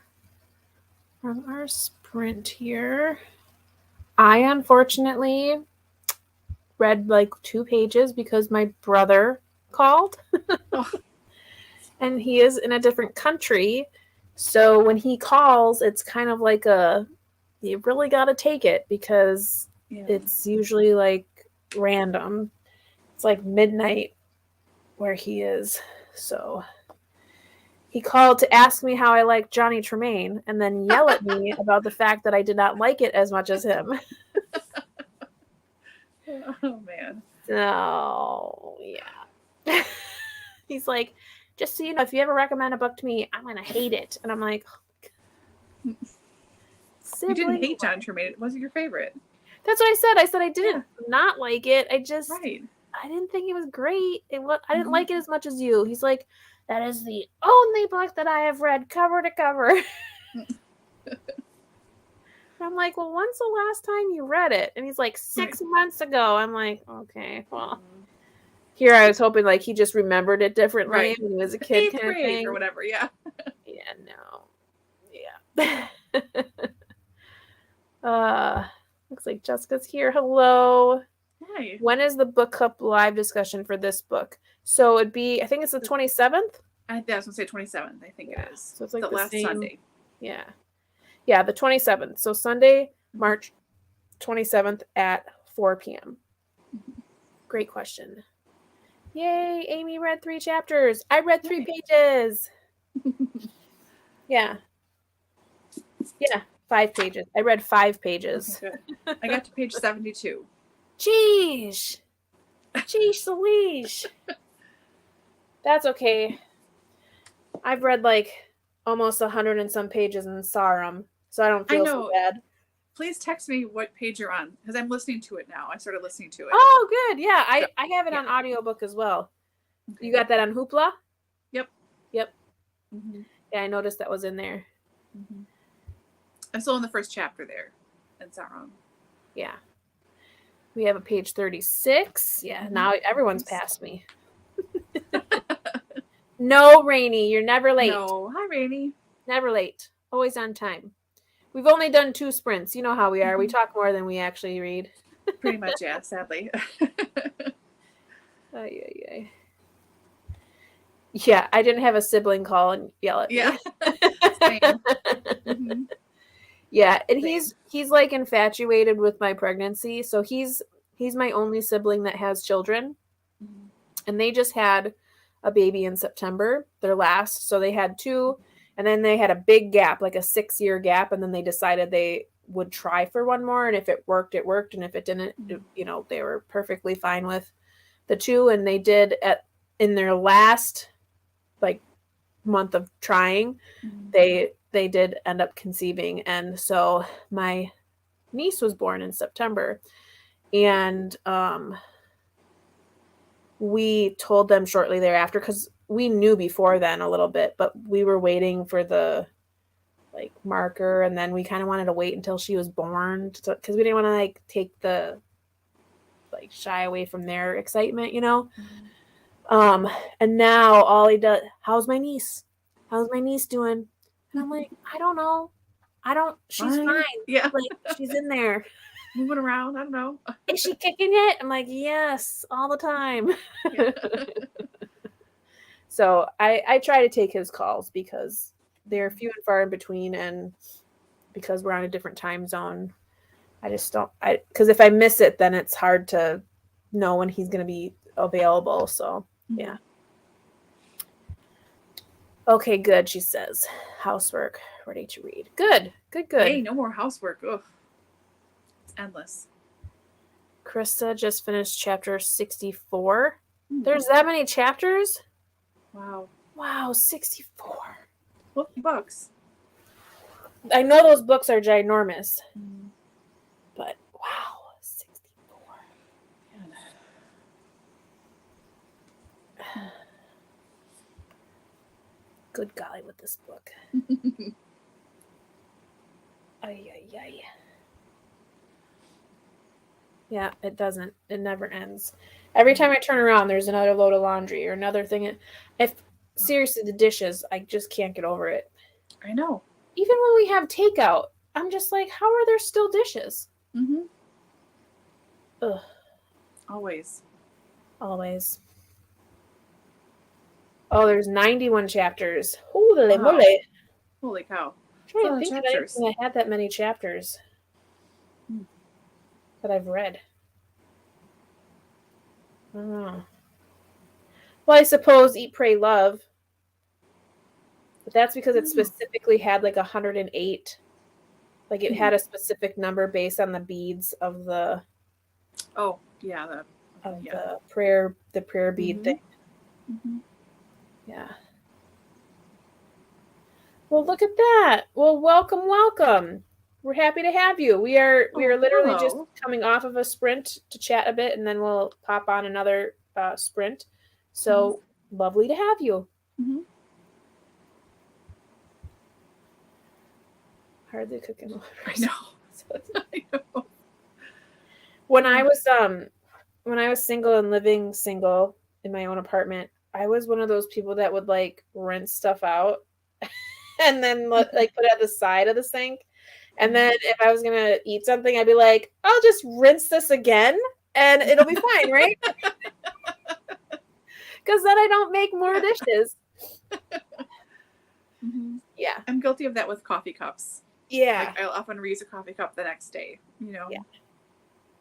from our sprint here. I unfortunately read like 2 pages because my brother called. Oh. And he is in a different country. So when he calls, it's kind of like you really got to take it because it's usually like random. It's like midnight where he is. So he called to ask me how I like Johnny Tremaine and then yell at me about the fact that I did not like it as much as him. Oh, man. So, yeah. He's like, just so you know, if you ever recommend a book to me, I'm going to hate it. And I'm like, you didn't hate Johnny Tremaine. It wasn't your favorite. That's what I said. I said I didn't not like it. I just, right. I didn't think it was great. I didn't like it as much as you. He's like, that is the only book that I have read cover to cover. I'm like, well, when's the last time you read it? And he's like, 6 months ago. I'm like, okay, well. Here I was hoping like he just remembered it differently when he was a kid kind of thing. Or whatever, yeah. Yeah, no. Yeah. Looks like Jessica's here. Hello. Hi. When is the book club live discussion for this book? So it'd be, I think it's the 27th. I was going to say 27th. I think it is. So it's like the last same Sunday. Yeah. Yeah, the 27th. So Sunday, March 27th at 4 p.m. Great question. Yay, Amy read 3 chapters. I read 3 pages. Yeah. Yeah, 5 pages. I read 5 pages. Okay, good. I got to page 72. Jeez. Jeez Louise. That's okay. I've read like almost 100 and some pages in Sarum, so I don't feel so bad. Please text me what page you're on, because I'm listening to it now. I started listening to it. Oh, good. Yeah, I have it on audiobook as well. Okay. You got that on Hoopla? Yep. Mm-hmm. Yeah, I noticed that was in there. Mm-hmm. I'm still in the first chapter there in Sarum. Yeah. We have a page 36. Yeah, now everyone's past me. No, Rainy, you're never late. No, hi, Rainy. Never late. Always on time. We've only done 2 sprints. You know how we are. We talk more than we actually read. Pretty much, yeah, sadly. Yeah, I didn't have a sibling call and yell at me. Same. Yeah, and he's like infatuated with my pregnancy. So he's my only sibling that has children. Mm-hmm. And they just had a baby in September, their last. So they had 2, and then they had a big gap, like a 6-year gap, and then they decided they would try for one more, and if it worked, it worked, and if it didn't, they were perfectly fine with the 2, and they did in their last like month of trying, they did end up conceiving, and so my niece was born in September, and we told them shortly thereafter, because we knew before then a little bit, but we were waiting for the like marker, and then we kind of wanted to wait until she was born because we didn't want to like take the like shy away from their excitement, and now all he does, how's my niece doing? And I'm like, I don't know, she's fine. Yeah, like she's in there moving around. I don't know. Is she kicking it? I'm like, yes, all the time. Yeah. So I try to take his calls because they're few and far in between, and because we're on a different time zone, I just don't. Because if I miss it, then it's hard to know when he's going to be available. So yeah. Okay, good. She says, housework, ready to read. Good. Hey, no more housework. Ugh. It's endless. Krista just finished chapter 64. There's that many chapters? Wow, 64. Look, books. I know those books are ginormous. But wow, 64. Good golly with this book. Ay. Yeah, it doesn't. It never ends. Every time I turn around, there's another load of laundry or another thing. seriously, the dishes, I just can't get over it. I know. Even when we have takeout, I'm just like, how are there still dishes? Mm-hmm. Ugh. Always. Oh, there's 91 chapters. Holy Wow. moly. Holy cow. I'm trying to think of anything that had that many chapters that I've read. I don't know. Well, I suppose Eat, Pray, Love. But that's because it specifically had like 108. Like it had a specific number based on the beads of the the prayer bead thing. Mm-hmm. Yeah. Well, look at that. Well, welcome. We're happy to have you. We are literally just coming off of a sprint to chat a bit, and then we'll pop on another sprint. So lovely to have you. Mm-hmm. Hardly cooking. I know. When I was single and living single in my own apartment, I was one of those people that would like rinse stuff out and then like put it at the side of the sink. And then if I was gonna eat something, I'd be like, I'll just rinse this again and it'll be fine, right? Because then I don't make more dishes. Mm-hmm. Yeah. I'm guilty of that with coffee cups. Yeah. Like I'll often reuse a coffee cup the next day, you know? Yeah.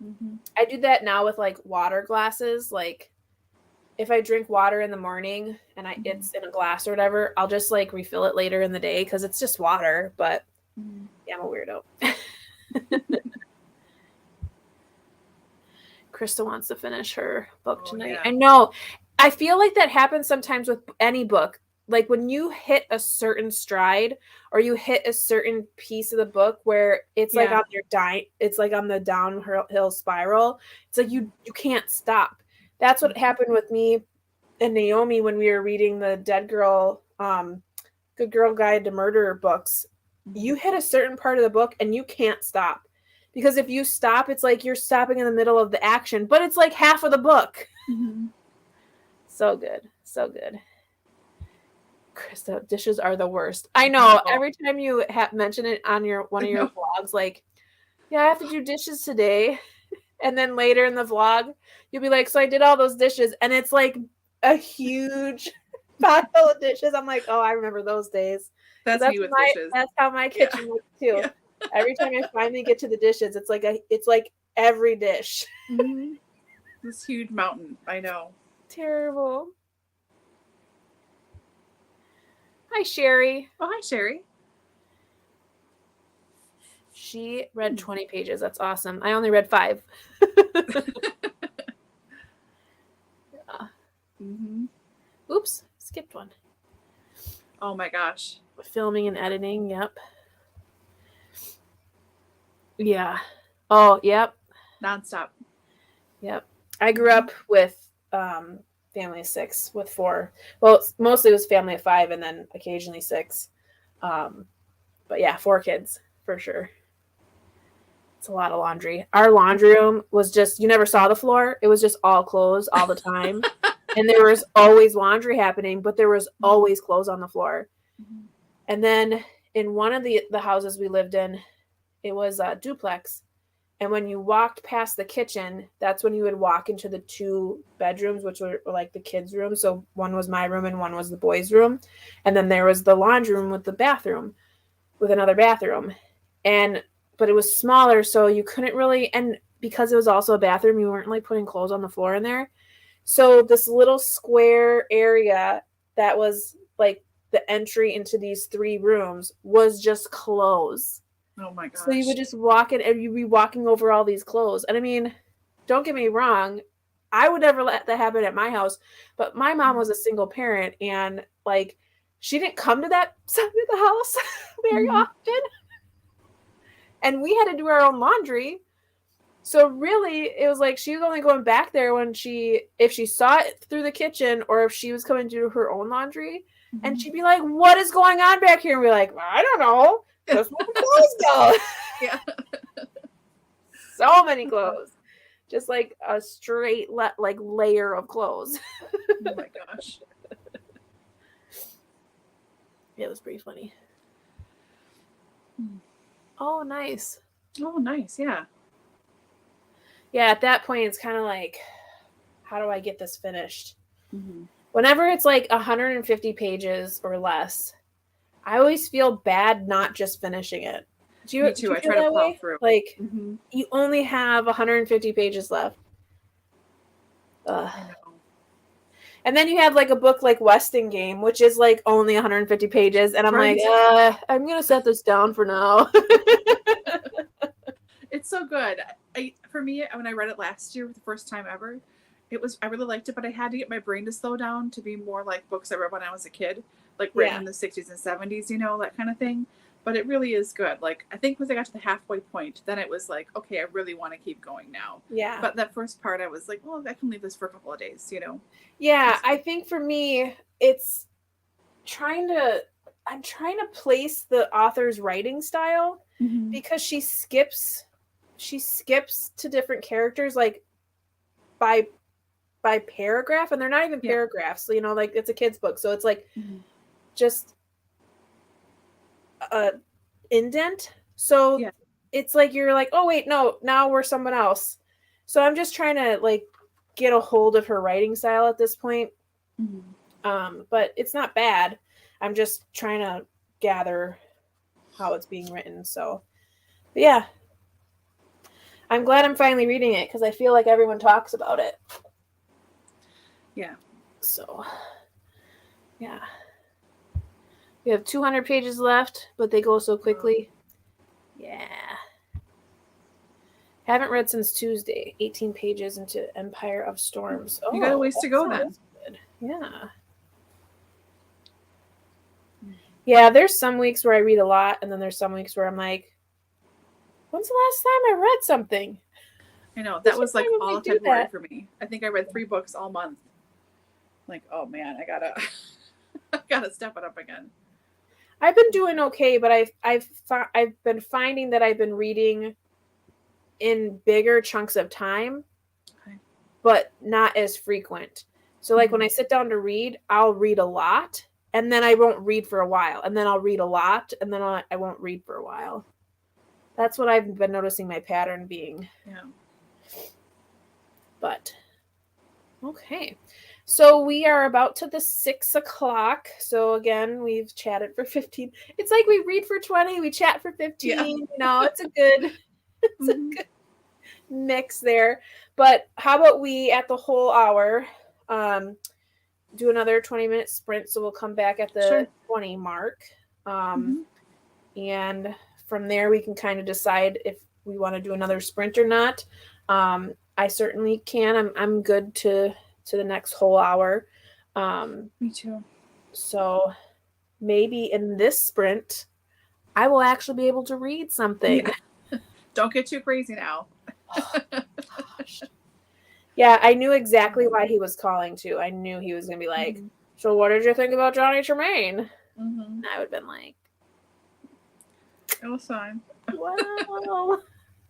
Mm-hmm. I do that now with like water glasses. Like if I drink water in the morning and it's in a glass or whatever, I'll just like refill it later in the day because it's just water. But yeah, I'm a weirdo. Krista wants to finish her book tonight. Yeah. I know. I feel like that happens sometimes with any book. Like when you hit a certain stride or you hit a certain piece of the book where it's like on your it's like on the downhill spiral. It's like you can't stop. That's what happened with me and Naomi when we were reading the Dead Girl, Good Girl Guide to Murder books. You hit a certain part of the book and you can't stop. Because if you stop, it's like you're stopping in the middle of the action, but it's like half of the book. Mm-hmm. So good. So good. Krista, dishes are the worst. I know. Every time you mention it on one of your vlogs, like, yeah, I have to do dishes today. And then later in the vlog, you'll be like, so I did all those dishes. And it's like a huge pile of dishes. I'm like, oh, I remember those days. That's me with dishes. That's how my kitchen looks too. Yeah. Every time I finally get to the dishes, it's like every dish. Mm-hmm. This huge mountain. I know. Terrible. Hi, Sherry. Oh, hi, Sherry. She read 20 pages. That's awesome. I only read 5. Mm-hmm. Oops, skipped one. Oh my gosh. Filming and editing. Yep. Yeah. Oh, yep. Nonstop. Yep. I grew up with family of 6 with 4. Well, mostly it was family of 5 and then occasionally 6. But yeah, 4 kids for sure. It's a lot of laundry. Our laundry room was just, you never saw the floor. It was just all clothes all the time. And there was always laundry happening, but there was always clothes on the floor. Mm-hmm. And then in one of the houses we lived in, it was a duplex. And when you walked past the kitchen, that's when you would walk into the 2 bedrooms, which were like the kids' room. So one was my room and one was the boys' room. And then there was the laundry room with the bathroom, with another bathroom. But it was smaller, so you couldn't really, and because it was also a bathroom, you weren't like putting clothes on the floor in there. So this little square area that was like the entry into these 3 rooms was just clothes. Oh my gosh. So you would just walk in and you'd be walking over all these clothes. And I mean, don't get me wrong, I would never let that happen at my house, but my mom was a single parent and like she didn't come to that side of the house very often. And we had to do our own laundry. So really, it was like she was only going back there if she saw it through the kitchen or if she was coming to do her own laundry. Mm-hmm. And she'd be like, what is going on back here? And we're like, I don't know. Just where the clothes go. Yeah. So many clothes. Just like a straight layer of clothes. Oh my gosh. It was pretty funny. Hmm. Oh, nice. Oh, nice. Yeah. Yeah, at that point, it's kind of like, how do I get this finished? Mm-hmm. Whenever it's like 150 pages or less, I always feel bad not just finishing it. Me too. Do you I feel try to that plow way? through. Like, Mm-hmm. you only have 150 pages left. Ugh. I know. And then you have like a book like Weston Game, which is like only 150 pages. And I'm Right. like, I'm going to set this down for now. It's so good. For me, when I read it last year for the first time ever, I really liked it, but I had to get my brain to slow down to be more like books I read when I was a kid, like written in the 60s and 70s, you know, that kind of thing. But it really is good. Like, I think once I got to the halfway point, then it was like, okay, I really want to keep going now. Yeah. But that first part, I was like, well, I can leave this for a couple of days, you know? Yeah, I think for me, it's I'm trying to place the author's writing style Mm-hmm. because she skips to different characters like by paragraph, and they're not even paragraphs, you know, like it's a kid's book, so it's like just a indent, so it's like you're like, oh wait, no, now we're someone else. So I'm just trying to like get a hold of her writing style at this point. But it's not bad. I'm just trying to gather how it's being written. So but yeah, I'm glad I'm finally reading it because I feel like everyone talks about it. Yeah. So, yeah. We have 200 pages left, but they go so quickly. Yeah. Haven't read since Tuesday. 18 pages into Empire of Storms. Oh, you got a ways to go then. Good. Yeah. Yeah, there's some weeks where I read a lot, and then there's some weeks where I'm like, when's the last time I read something? I know. That was like all of February for me. I think I read 3 books all month. Like, oh man, I gotta step it up again. I've been doing okay, but I've been finding that I've been reading in bigger chunks of time, but not as frequent. So like when I sit down to read, I'll read a lot, and then I won't read for a while, and then I'll read a lot, and then I won't read for a while. That's what I've been noticing my pattern being. Yeah. But okay. So we are about to the 6 o'clock. So again, we've chatted for 15. It's like we read for 20, we chat for 15. Yeah. You know, it's a good mix there. But how about we, at the whole hour, do another 20-minute sprint. So we'll come back at the 20 mark. And from there, we can kind of decide if we want to do another sprint or not. I certainly can. I'm good to the next whole hour. Me too. So maybe in this sprint, I will actually be able to read something. Yeah. Don't get too crazy now. Gosh. Yeah, I knew exactly why he was calling too. I knew he was going to be like, so what did you think about Johnny Tremaine? And I would have been like, it was fine. Wow.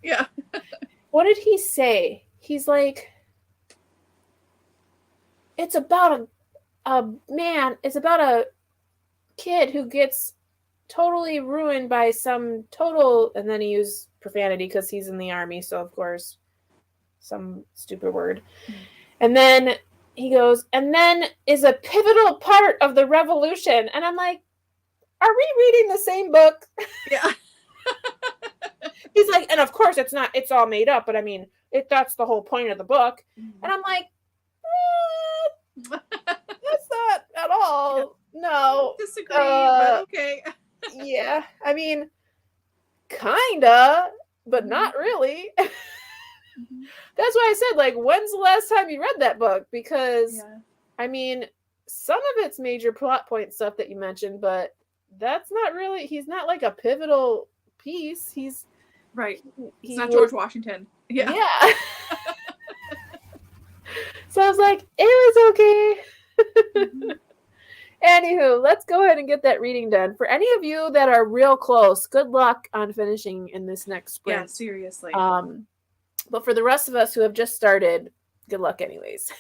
Yeah. What did he say? He's like, it's about it's about a kid who gets totally ruined by some total, and then he used profanity because he's in the army, so of course, some stupid word. And then he goes, and then is a pivotal part of the revolution. And I'm like, are we reading the same book? Yeah. He's like, and of course it's not, it's all made up, but I mean, that's the whole point of the book. And I'm like, that's not at all. Yeah. No. Disagree, but okay. Yeah. I mean, kinda, but not really. That's why I said, like, when's the last time you read that book? Because, I mean, some of it's major plot point stuff that you mentioned, but that's not really, he's not like a pivotal piece. He's right. He's not George Washington. Yeah. Yeah. So I was like, it was okay. Anywho, let's go ahead and get that reading done. For any of you that are real close, good luck on finishing in this next sprint. Yeah, seriously. But for the rest of us who have just started, good luck anyways.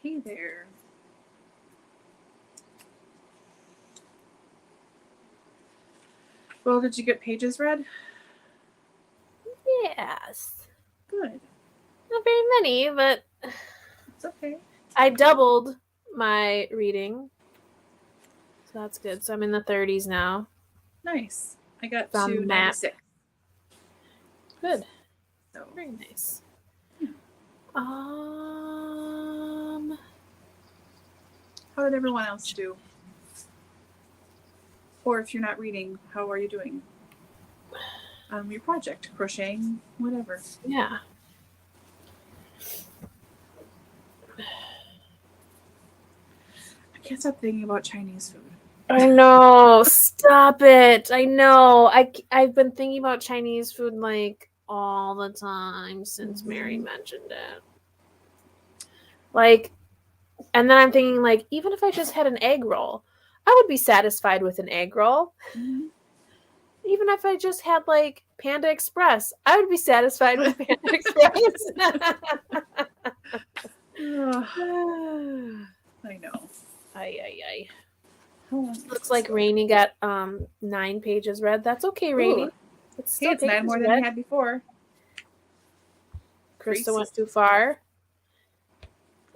Hey there. Well, did you get pages read? Yes. Good. Not very many, but It's okay. I doubled my reading. So that's good. So I'm in the 30s now. Nice. I got Found to the map. 96. Good. So Very nice. Yeah. How did everyone else do? Or if you're not reading, how are you doing? Your project, crocheting, whatever. Yeah. I can't stop thinking about Chinese food. I know. Stop it. I know. I've been thinking about Chinese food like all the time since Mary mentioned it. Like, and then I'm thinking like, even if I just had an egg roll, I would be satisfied with an egg roll. Mm-hmm. Even if I just had like Panda Express, I would be satisfied with Panda Express. I know. Ay. Oh, Looks like Rainey got 9 pages read. That's okay, Rainey. It's 9 more than we had before. Krista went too far.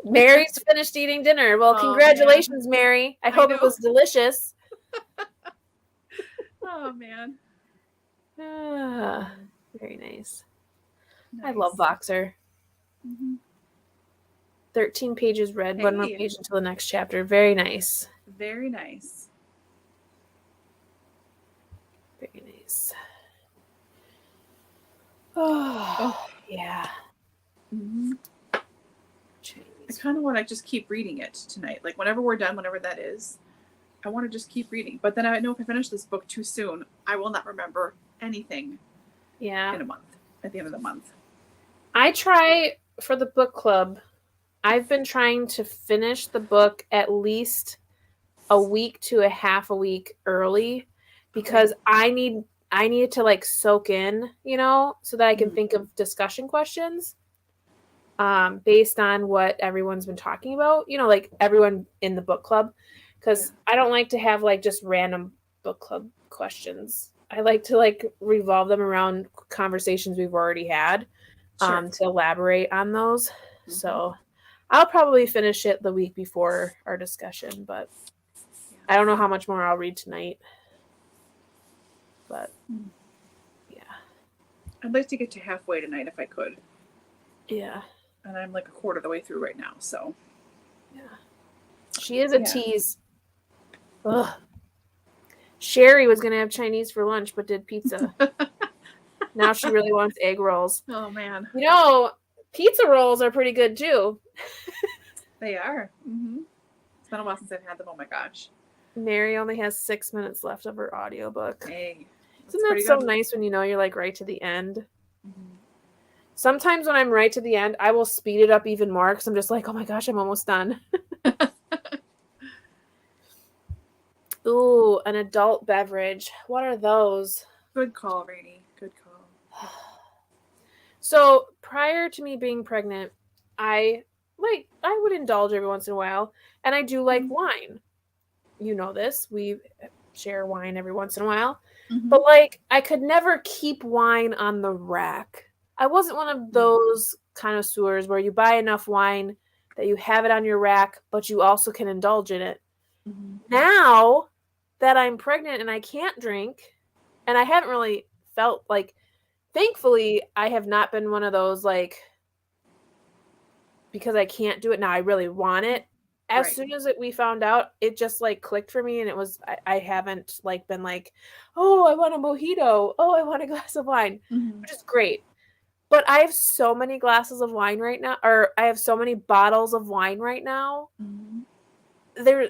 Mary's finished eating dinner. Well, congratulations, man. Mary. I hope it was delicious. Oh, man. Very nice. I love Voxer. Mm-hmm. 13 pages read, 1 more page until the next chapter. Very nice. Very nice. Very nice. Oh, yeah. Mm-hmm. I kind of want to just keep reading it tonight. Like, whenever we're done, whenever that is, I want to just keep reading. But then I know if I finish this book too soon, I will not remember anything in a month, at the end of the month. I try for the book club. I've been trying to finish the book at least a week to a half a week early because I need it to like soak in, so that I can think of discussion questions based on what everyone's been talking about, like everyone in the book club, because I don't like to have like just random book club questions. I like to like revolve them around conversations we've already had to elaborate on those. Mm-hmm. So I'll probably finish it the week before our discussion, but I don't know how much more I'll read tonight. But yeah. I'd like to get to halfway tonight if I could. Yeah. And I'm like a quarter of the way through right now, so. Yeah. She is a tease. Ugh. Sherry was going to have Chinese for lunch, but did pizza. Now she really wants egg rolls. Oh, man. Pizza rolls are pretty good, too. They are. Mm-hmm. It's been a while since I've had them. Oh, my gosh. Mary only has 6 minutes left of her audiobook. Hey. Isn't that so nice when you're like right to the end? Mm-hmm. Sometimes when I'm right to the end, I will speed it up even more because I'm just like, oh my gosh, I'm almost done. Ooh, an adult beverage. What are those? Good call, Rainey. Good call. So prior to me being pregnant, I would indulge every once in a while, and I do like wine. You know this. We share wine every once in a while. Mm-hmm. But like I could never keep wine on the rack. I wasn't one of those connoisseurs where you buy enough wine that you have it on your rack, but you also can indulge in it. Mm-hmm. Now that I'm pregnant and I can't drink, and I haven't really felt like, thankfully, I have not been one of those like, because I can't do it now, I really want it. As soon as we found out, it just like clicked for me, and it was I haven't like been like, oh, I want a mojito, oh, I want a glass of wine, which is great. But I have so many glasses of wine right now, or I have so many bottles of wine right now. Mm-hmm. They're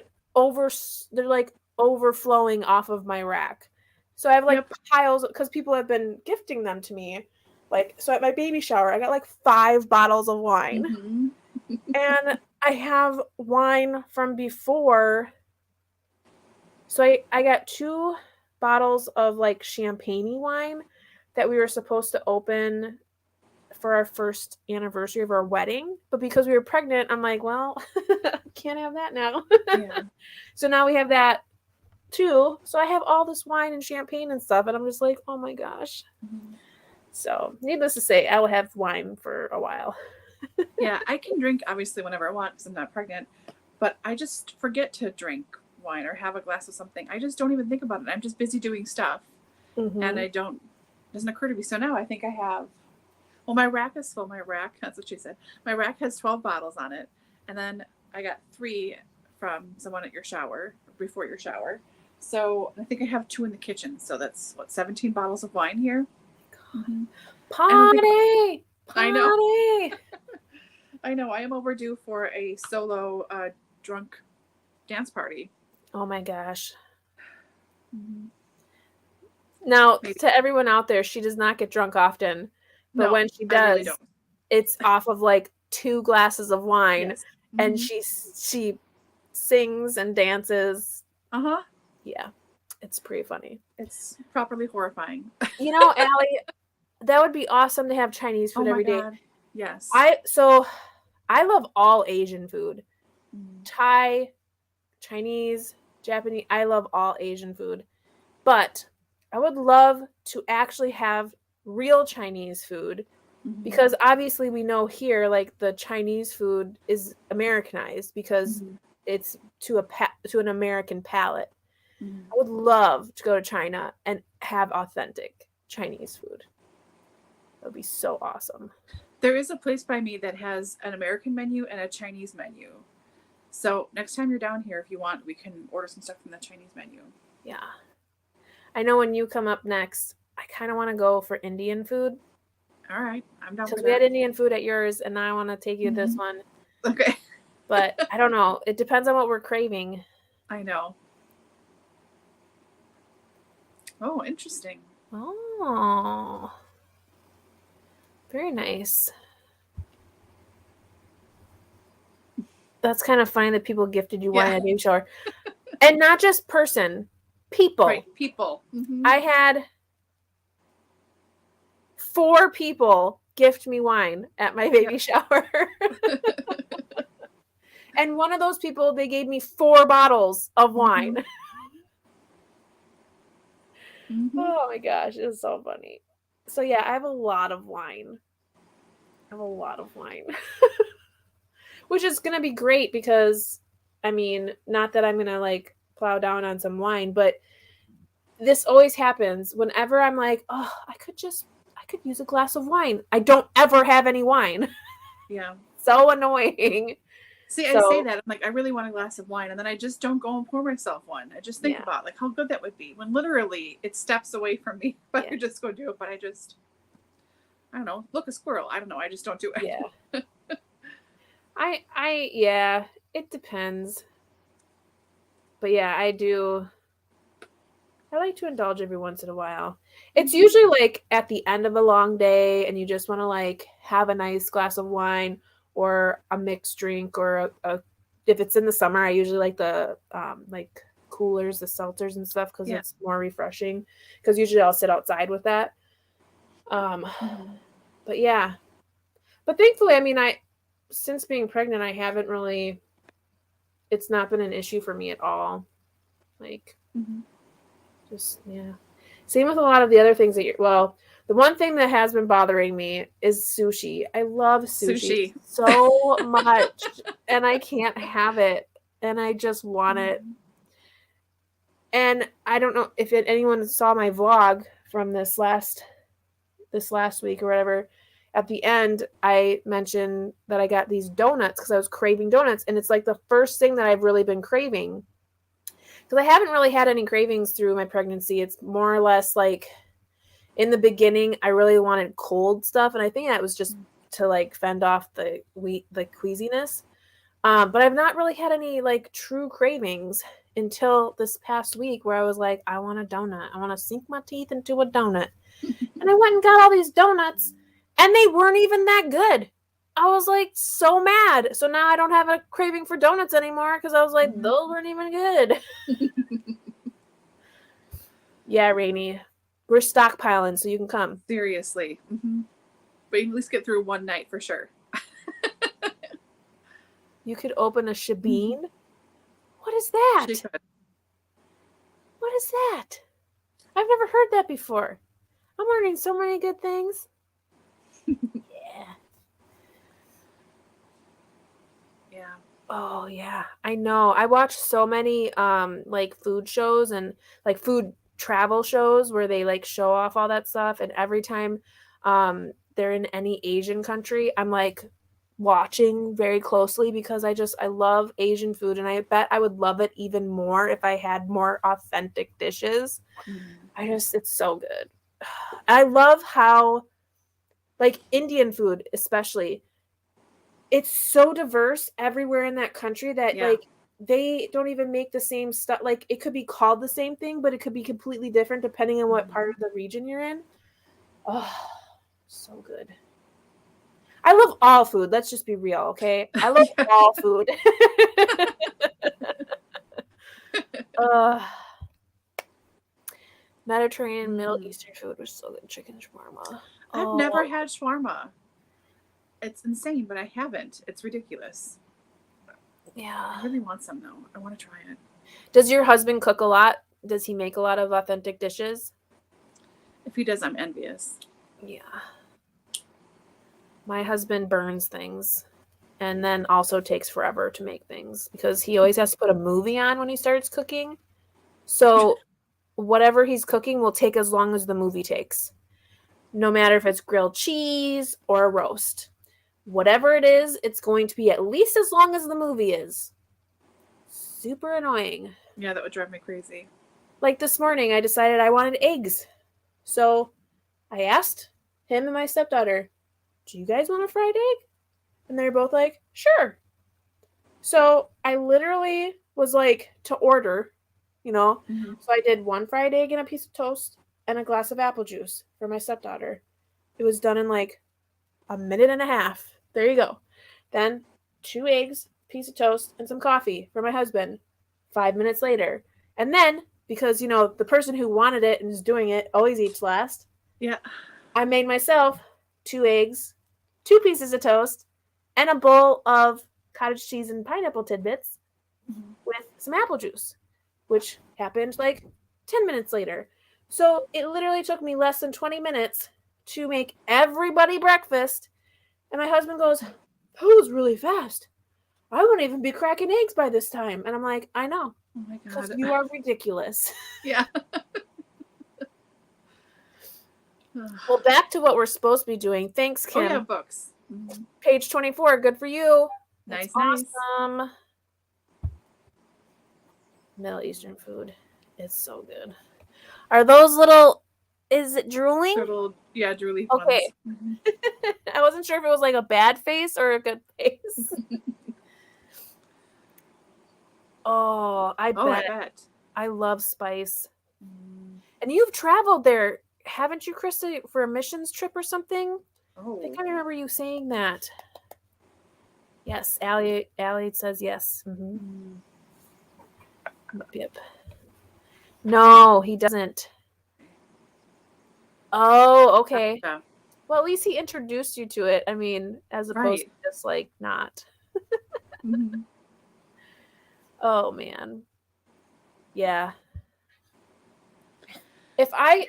like overflowing off of my rack. So I have like piles, because people have been gifting them to me. Like, so at my baby shower, I got like 5 bottles of wine. Mm-hmm. And I have wine from before. So I got 2 bottles of like champagne wine that we were supposed to open for our first anniversary of our wedding, but because we were pregnant, I'm like, well, can't have that now. Yeah. So now we have that too. So I have all this wine and champagne and stuff, and I'm just like, oh my gosh. Mhm. So needless to say, I will have wine for a while. Yeah, I can drink obviously whenever I want because I'm not pregnant, but I just forget to drink wine or have a glass of something. I just don't even think about it. I'm just busy doing stuff, and it doesn't occur to me. So now I think I have. Well, my rack is full. My rack, that's what she said. My rack has 12 bottles on it, and then I got 3 from someone at your shower before your shower. So I think I have 2 in the kitchen. So that's what 17 bottles of wine here. Mm-hmm. Party! I know. Party! I know. I am overdue for a solo drunk dance party. Oh my gosh. Mm-hmm. Now, Maybe. to everyone out there, she does not get drunk often, but No, when she I really does, don't. it's off of like 2 glasses of wine, Yes. and Mhm. she sings and dances. Uh-huh. Yeah, it's pretty funny. It's properly horrifying. You know, Allie, that would be awesome to have Chinese Oh food my every day. God. Yes. I love all Asian food. Mm. Thai, Chinese, Japanese. I love all Asian food. But I would love to actually have real Chinese food Mhm. because obviously we know here like the Chinese food is Americanized because Mhm. it's to an American palate. Mhm. I would love to go to China and have authentic Chinese food. That would be so awesome. There is a place by me that has an American menu and a Chinese menu. So next time you're down here, if you want, we can order some stuff from the Chinese menu. Yeah. I know when you come up next, I kind of want to go for Indian food. All right. I'm down for Because that. we had Indian food at yours, and now I want to take you to this one. Okay. But I don't know. It depends on what we're craving. I know. Oh, interesting. Oh. Very nice. That's kind of funny that people gifted you wine at a baby shower. And not just person, people. Right, people. Mm-hmm. I had 4 people gift me wine at my baby shower. And one of those people, they gave me 4 bottles of wine. Mm-hmm. Oh my gosh, it was so funny. So yeah, I have a lot of wine. Which is going to be great because, I mean, not that I'm going to like plow down on some wine, but this always happens whenever I'm like, oh, I could use a glass of wine. I don't ever have any wine. Yeah. So annoying. See, I say that. I'm like, I really want a glass of wine. And then I just don't go and pour myself one. I just think about like how good that would be when literally it steps away from me. If I could just go do it. But I don't know, look a squirrel. I don't know. I just don't do it. Yeah. It depends. But yeah, I like to indulge every once in a while. It's usually like at the end of a long day and you just want to like have a nice glass of wine or a mixed drink or if it's in the summer, I usually like the like coolers, the seltzers and stuff because it's more refreshing because usually I'll sit outside with that. But yeah. But thankfully, I mean, since being pregnant, I haven't really, it's not been an issue for me at all. Like, just, yeah. Same with a lot of the other things the one thing that has been bothering me is sushi. I love sushi so much, and I can't have it, and I just want it. And I don't know if anyone saw my vlog from this last week or whatever. At the end, I mentioned that I got these donuts because I was craving donuts, and it's like the first thing that I've really been craving. Because I haven't really had any cravings through my pregnancy. It's more or less like in the beginning, I really wanted cold stuff, and I think that was just to like fend off the queasiness. But I've not really had any like true cravings until this past week where I was like, I want a donut. I want to sink my teeth into a donut. And I went and got all these donuts, and they weren't even that good. I was like so mad. So now I don't have a craving for donuts anymore because I was like, those weren't even good. Yeah, Rainey. We're stockpiling so you can come. Seriously. but you can at least get through one night for sure. You could open a shebeen. What is that? She could. What is that? I've never heard that before. I'm learning so many good things. Yeah. Yeah. Oh yeah, I know. I watch so many like food shows and like food travel shows where they like show off all that stuff, and every time they're in any Asian country, I'm like watching very closely because I love Asian food, and I bet I would love it even more if I had more authentic dishes. It's so good. I love how like Indian food especially, it's so diverse everywhere in that country that Yeah. like they don't even make the same stuff. Like it could be called the same thing, but it could be completely different depending on what part of the region you're in. Oh, so good. I love all food. Let's just be real, okay? I love all food. Mediterranean, Middle Eastern food was so good. Chicken shawarma. I've never had shawarma. It's insane, but I haven't. It's ridiculous. Yeah. I really want some though. I want to try it. Does your husband cook a lot? Does he make a lot of authentic dishes? If he does, I'm envious. Yeah. My husband burns things and then also takes forever to make things because he always has to put a movie on when he starts cooking. So whatever he's cooking will take as long as the movie takes. No matter if it's grilled cheese or a roast. Whatever it is, it's going to be at least as long as the movie is. Super annoying. Yeah, that would drive me crazy. Like this morning, I decided I wanted eggs. So I asked him and my stepdaughter, do you guys want a fried egg? And they're both like, sure. So I literally was like to order, you know. So I did one fried egg and a piece of toast and a glass of apple juice for my stepdaughter. It was done in like a minute and a half. There you go. Then 2 eggs, piece of toast, and some coffee for my husband. 5 minutes later. And then, because, you know, the person who wanted it and is doing it always eats last. Yeah. I made myself 2 eggs, 2 pieces of toast, and a bowl of cottage cheese and pineapple tidbits with some apple juice, which happened like 10 minutes later. So it literally took me less than 20 minutes to make everybody breakfast. And my husband goes, that was really fast. I wouldn't even be cracking eggs by this time. And I'm like, I know. Oh my Because God. you are ridiculous. Yeah. Well, back to what we're supposed to be doing. Thanks, Kim. Oh, yeah, books. Page 24. Good for you. Nice, That's nice. awesome. Middle Eastern food. It's so good. Are those little... Is it drooling? Little, yeah, drooly Okay. ones. I wasn't sure if it was like a bad face or a good face. Oh, I bet. I love spice. And you've traveled there, haven't you, Krista, for a missions trip or something? Oh. I think I remember you saying that. Yes, Allie says yes. Yep. No, he doesn't. Oh, okay. Yeah. Well, at least he introduced you to it. I mean, as opposed to just like not. Oh man. Yeah. If I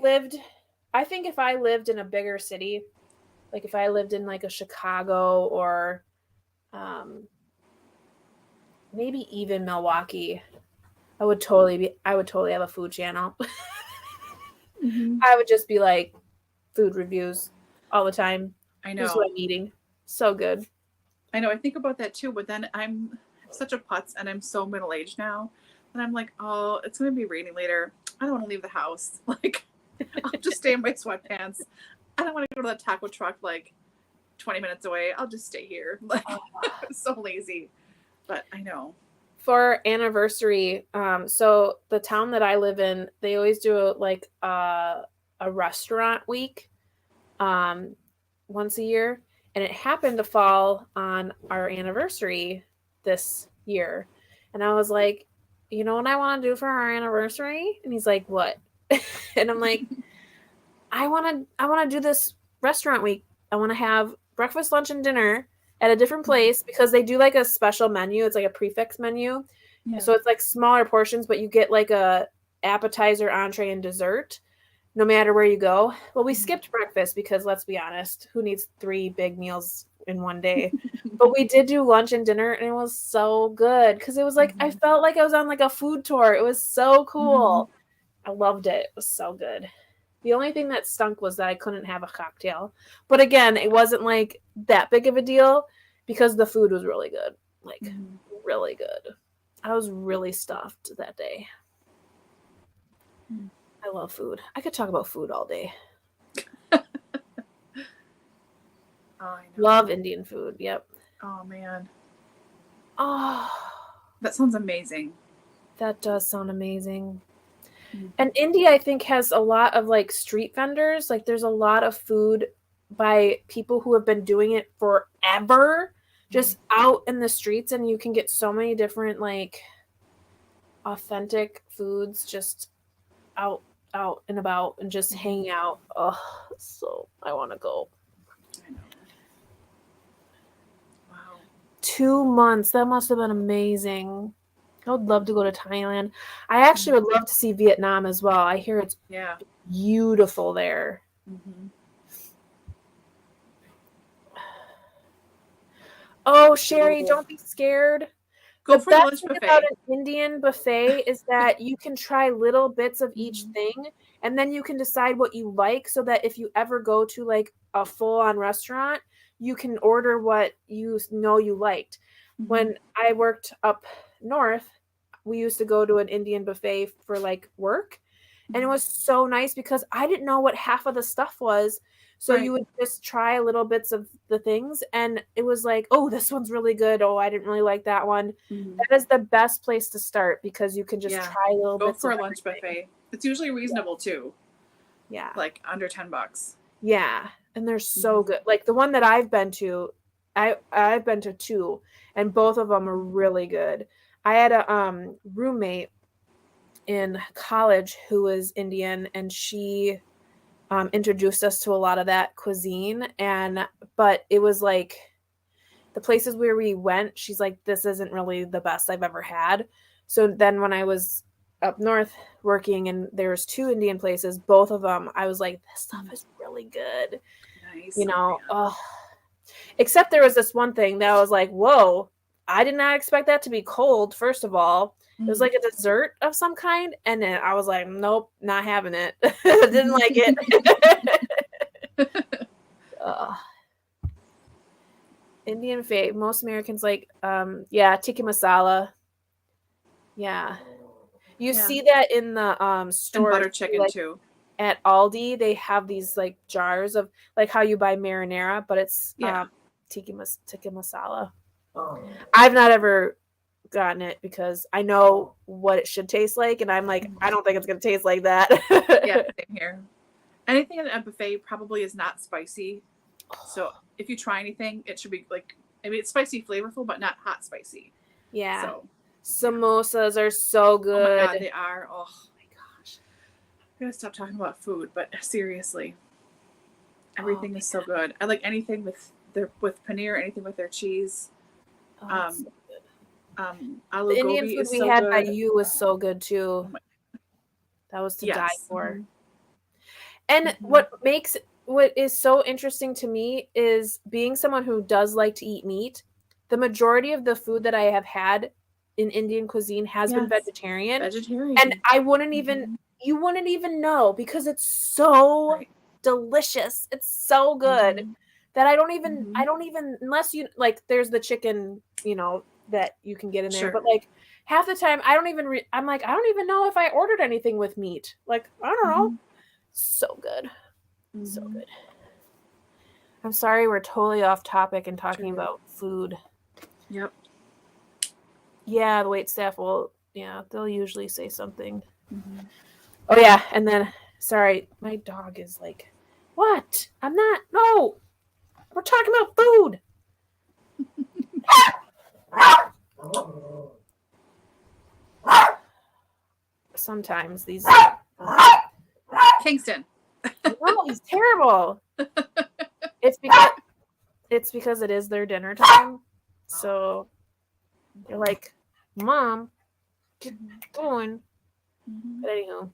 lived in a bigger city, like if I lived in like a Chicago or maybe even Milwaukee, I would totally have a food channel. I would just be like food reviews all the time. I know. This is what I'm eating. So good. I know. I think about that too, but then I'm such a putz and I'm so middle-aged now. And I'm like, oh, it's going to be raining later. I don't want to leave the house. Like, I'll just stay in my sweatpants. I don't want to go to the taco truck like 20 minutes away. I'll just stay here. Like, I'm so lazy. But I know. For our anniversary, so the town that I live in, they always do a restaurant week once a year. And it happened to fall on our anniversary this year. And I was like, you know what I want to do for our anniversary? And he's like, what? And I'm like, I want to do this restaurant week I want to have breakfast, lunch, and dinner at a different place because they do like a special menu. It's like a prefix menu. Yeah. So it's like smaller portions, but you get like a appetizer, entree, and dessert no matter where you go. Well, we skipped breakfast because let's be honest, who needs 3 big meals in one day? But we did do lunch and dinner, and it was so good because it was like I felt like I was on like a food tour. It was so cool. I loved it. It was so good. The only thing that stunk was that I couldn't have a cocktail. But again, it wasn't like that big of a deal because the food was really good. Like really good. I was really stuffed that day. I love food. I could talk about food all day. Oh, I know. Love Indian food. Yep. Oh man. Oh, That sounds amazing. that does sound amazing. And India, I think, has a lot of like street vendors. Like there's a lot of food by people who have been doing it forever, just out in the streets, and you can get so many different like authentic foods just out and about and just hanging out. Oh, so I want to go. I know. Wow. 2 months. That must have been amazing. I would love to go to Thailand. I actually would love to see Vietnam as well. I hear it's beautiful there. Oh, Sherry, don't be scared. Go for the lunch thing buffet. About an Indian buffet is that you can try little bits of each thing, and then you can decide what you like so that if you ever go to like a full-on restaurant, you can order what you know you liked. When I worked up north, we used to go to an Indian buffet for like work, and it was so nice because I didn't know what half of the stuff was. So you would just try little bits of the things, and it was like, oh, this one's really good. Oh, I didn't really like that one. That is the best place to start because you can just try little bits. Go for a lunch buffet. It's usually reasonable too. Yeah. Like under $10. Yeah. And they're so good. Like the one that I've been to, I've been to 2, and both of them are really good. I had a roommate in college who was Indian, and she introduced us to a lot of that cuisine. But it was like the places where we went, she's like, this isn't really the best I've ever had. So then when I was up north working and there was 2 Indian places, both of them, I was like, this stuff is really good. Nice. You know, except there was this one thing that I was like, whoa, I did not expect that to be cold. First of all, it was like a dessert of some kind. And then I was like, nope, not having it. Didn't like it. Indian fave. Most Americans like, tikka masala. Yeah. You see that in the store. And butter chicken like, too. At Aldi, they have these like jars of like how you buy marinara, but it's tikka masala. I've not ever gotten it because I know what it should taste like, and I'm like, I don't think it's gonna taste like that. Yeah, same here. Anything at a buffet probably is not spicy. So if you try anything, it should be like, I mean, it's spicy, flavorful, but not hot spicy. Yeah. So samosas are so good. Oh my God, they are. Oh my gosh. I'm gonna stop talking about food, but seriously, everything is so good. I like anything with paneer, anything with their cheese. So aloo the Indian gobi food is we so had good. by you was so good too. That was to die for. And what is so interesting to me is being someone who does like to eat meat. The majority of the food that I have had in Indian cuisine has been vegetarian. And I wouldn't even, you wouldn't even know because it's so delicious. It's so good that I don't even, unless you, like, there's the chicken, you know, that you can get in there. But, like, half the time, I don't even, I'm like, I don't even know if I ordered anything with meat. Like, I don't know. So good. So good. I'm sorry we're totally off topic and talking about food. Yep. Yeah, the waitstaff will, they'll usually say something. Oh, yeah, and then, sorry, my dog is like, what? I'm not, no, we're talking about food. Sometimes these... Kingston. No, he's terrible. It's because it is their dinner time. So they're like, Mom, get going. But anywho.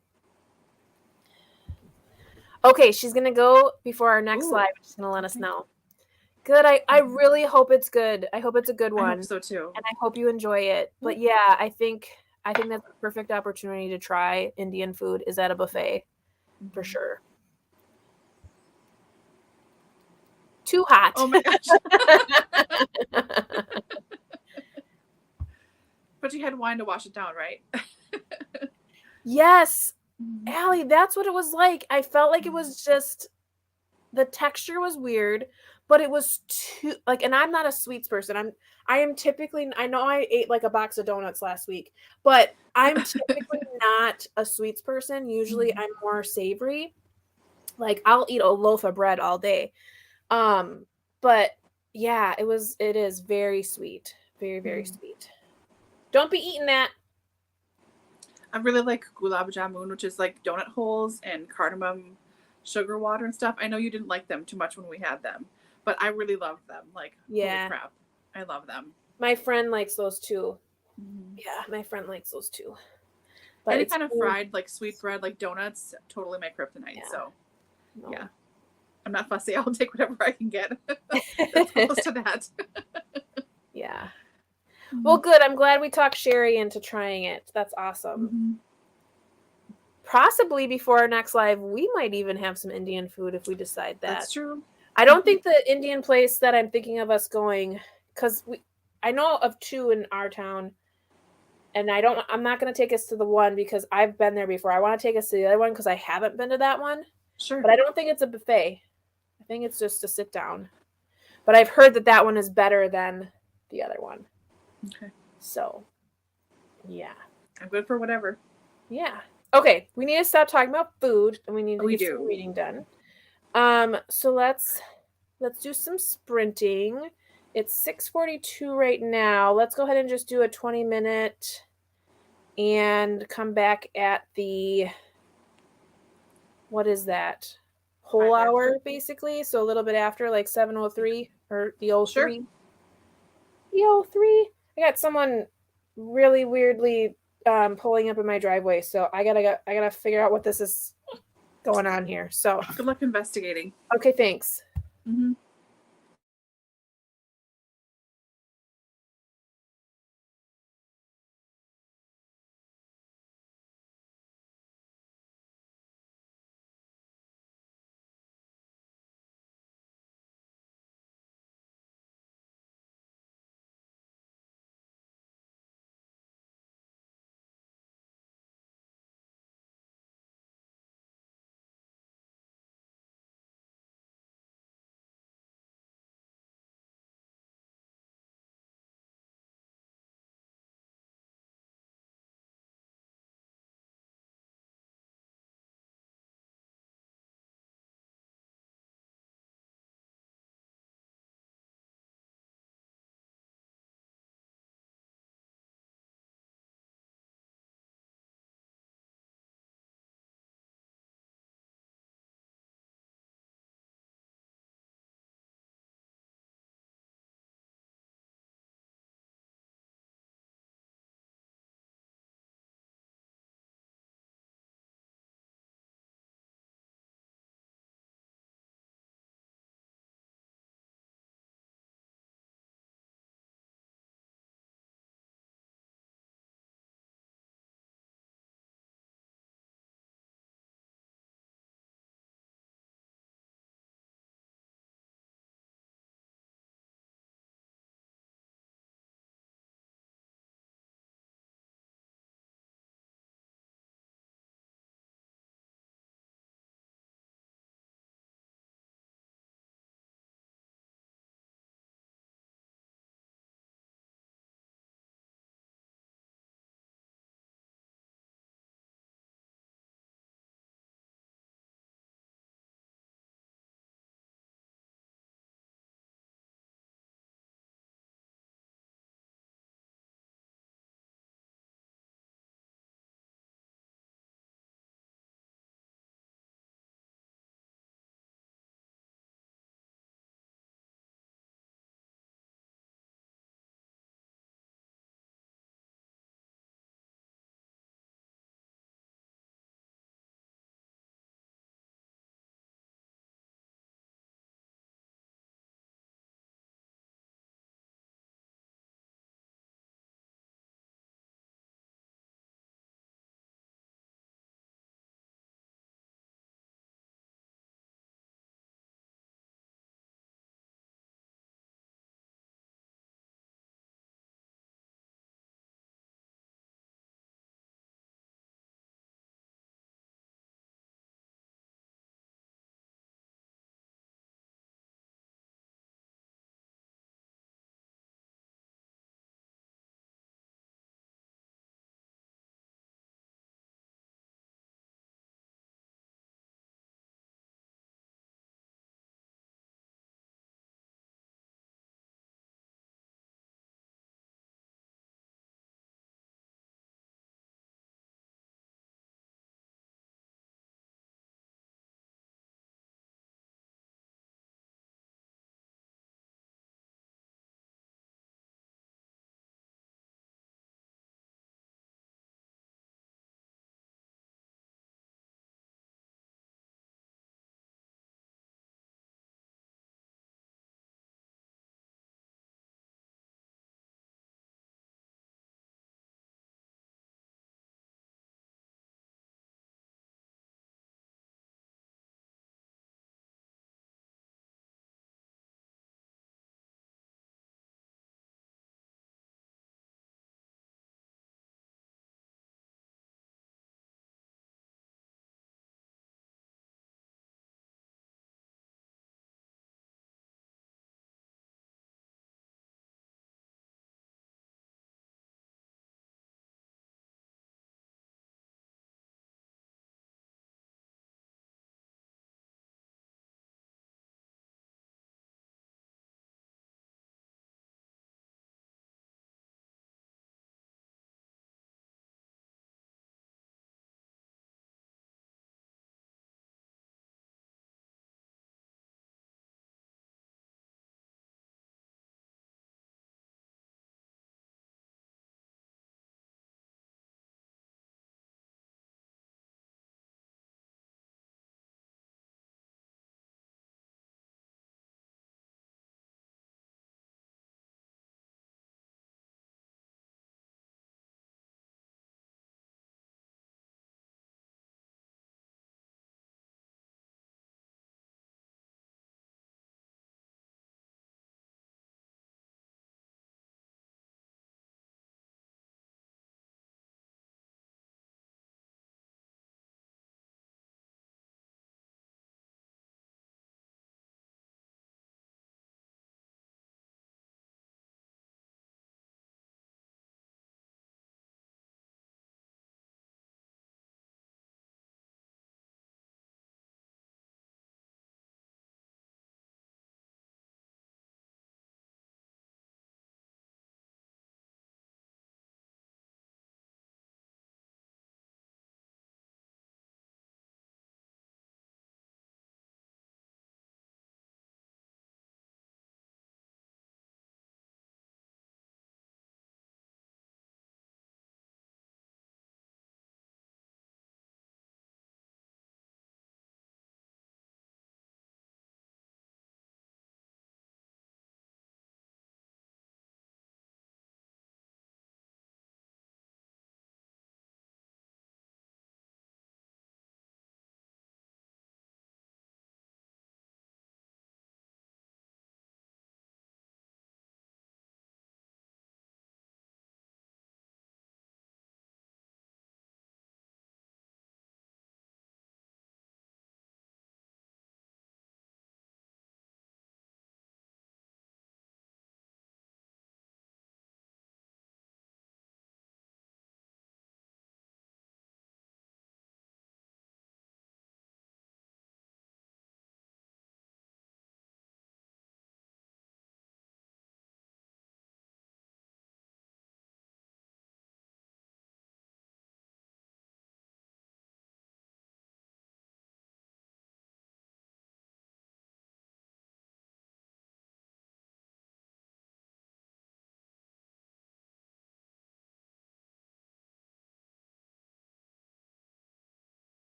Okay, she's gonna go before our next live. She's gonna let us know. Good. I really hope it's good. I hope it's a good one. I hope so too. And I hope you enjoy it. But yeah, I think that's the perfect opportunity to try Indian food is at a buffet. For sure. Too hot. Oh my gosh. But you had wine to wash it down, right? Yes. Allie, that's what it was like. I felt like it was just the texture was weird, but it was too like, and I'm not a sweets person. I am typically, I know I ate like a box of donuts last week, but I'm typically not a sweets person. Usually I'm more savory. Like I'll eat a loaf of bread all day. But yeah, it is very sweet. Very, very sweet. Don't be eating that. I really like gulab jamun, which is like donut holes and cardamom sugar water and stuff. I know you didn't like them too much when we had them, but I really loved them. Like, holy crap. I love them. My friend likes those too. Yeah, my friend likes those too. But any kind of fried, like sweet bread, like donuts, totally my kryptonite. Yeah. So, yeah. I'm not fussy. I'll take whatever I can get. That's close to that. Yeah. Well, good. I'm glad we talked Sherry into trying it. That's awesome. Possibly before our next live, we might even have some Indian food if we decide that. That's true. I don't think the Indian place that I'm thinking of us going, because I know of two in our town, and I'm not going to take us to the one because I've been there before. I want to take us to the other one because I haven't been to that one. Sure. But I don't think it's a buffet. I think it's just a sit down. But I've heard that one is better than the other one. Okay. So, yeah. I'm good for whatever. Yeah. Okay. We need to stop talking about food and we need to get some reading done. So let's do some sprinting. It's 6:42 right now. Let's go ahead and just do a 20-minute and come back at the, what is that? Whole hour, basically. So a little bit after, like 7:03 or the 03. Sure. The 03. I got someone really weirdly pulling up in my driveway, so I gotta figure out what this is going on here. So good luck investigating. Okay, thanks.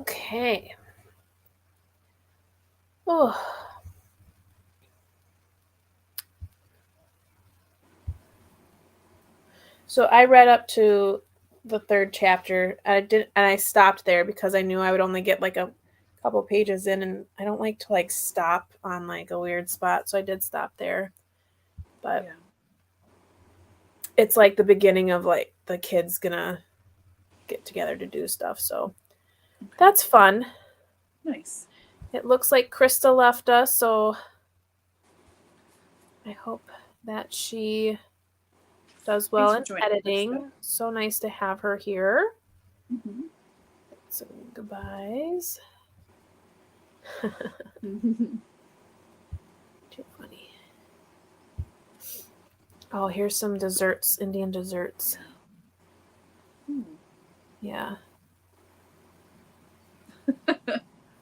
Okay. Oh. So I read up to the 3rd chapter. And I stopped there because I knew I would only get like a couple pages in, and I don't like to like stop on like a weird spot, so I did stop there. But Yeah. it's like the beginning of like the kids gonna get together to do stuff, so Okay. that's fun. Nice. It looks like Krista left us, so I hope that she does well in editing. Krista. So nice to have her here. Mm-hmm. Some goodbyes. Too funny. Oh, here's some desserts, Indian desserts. Yeah.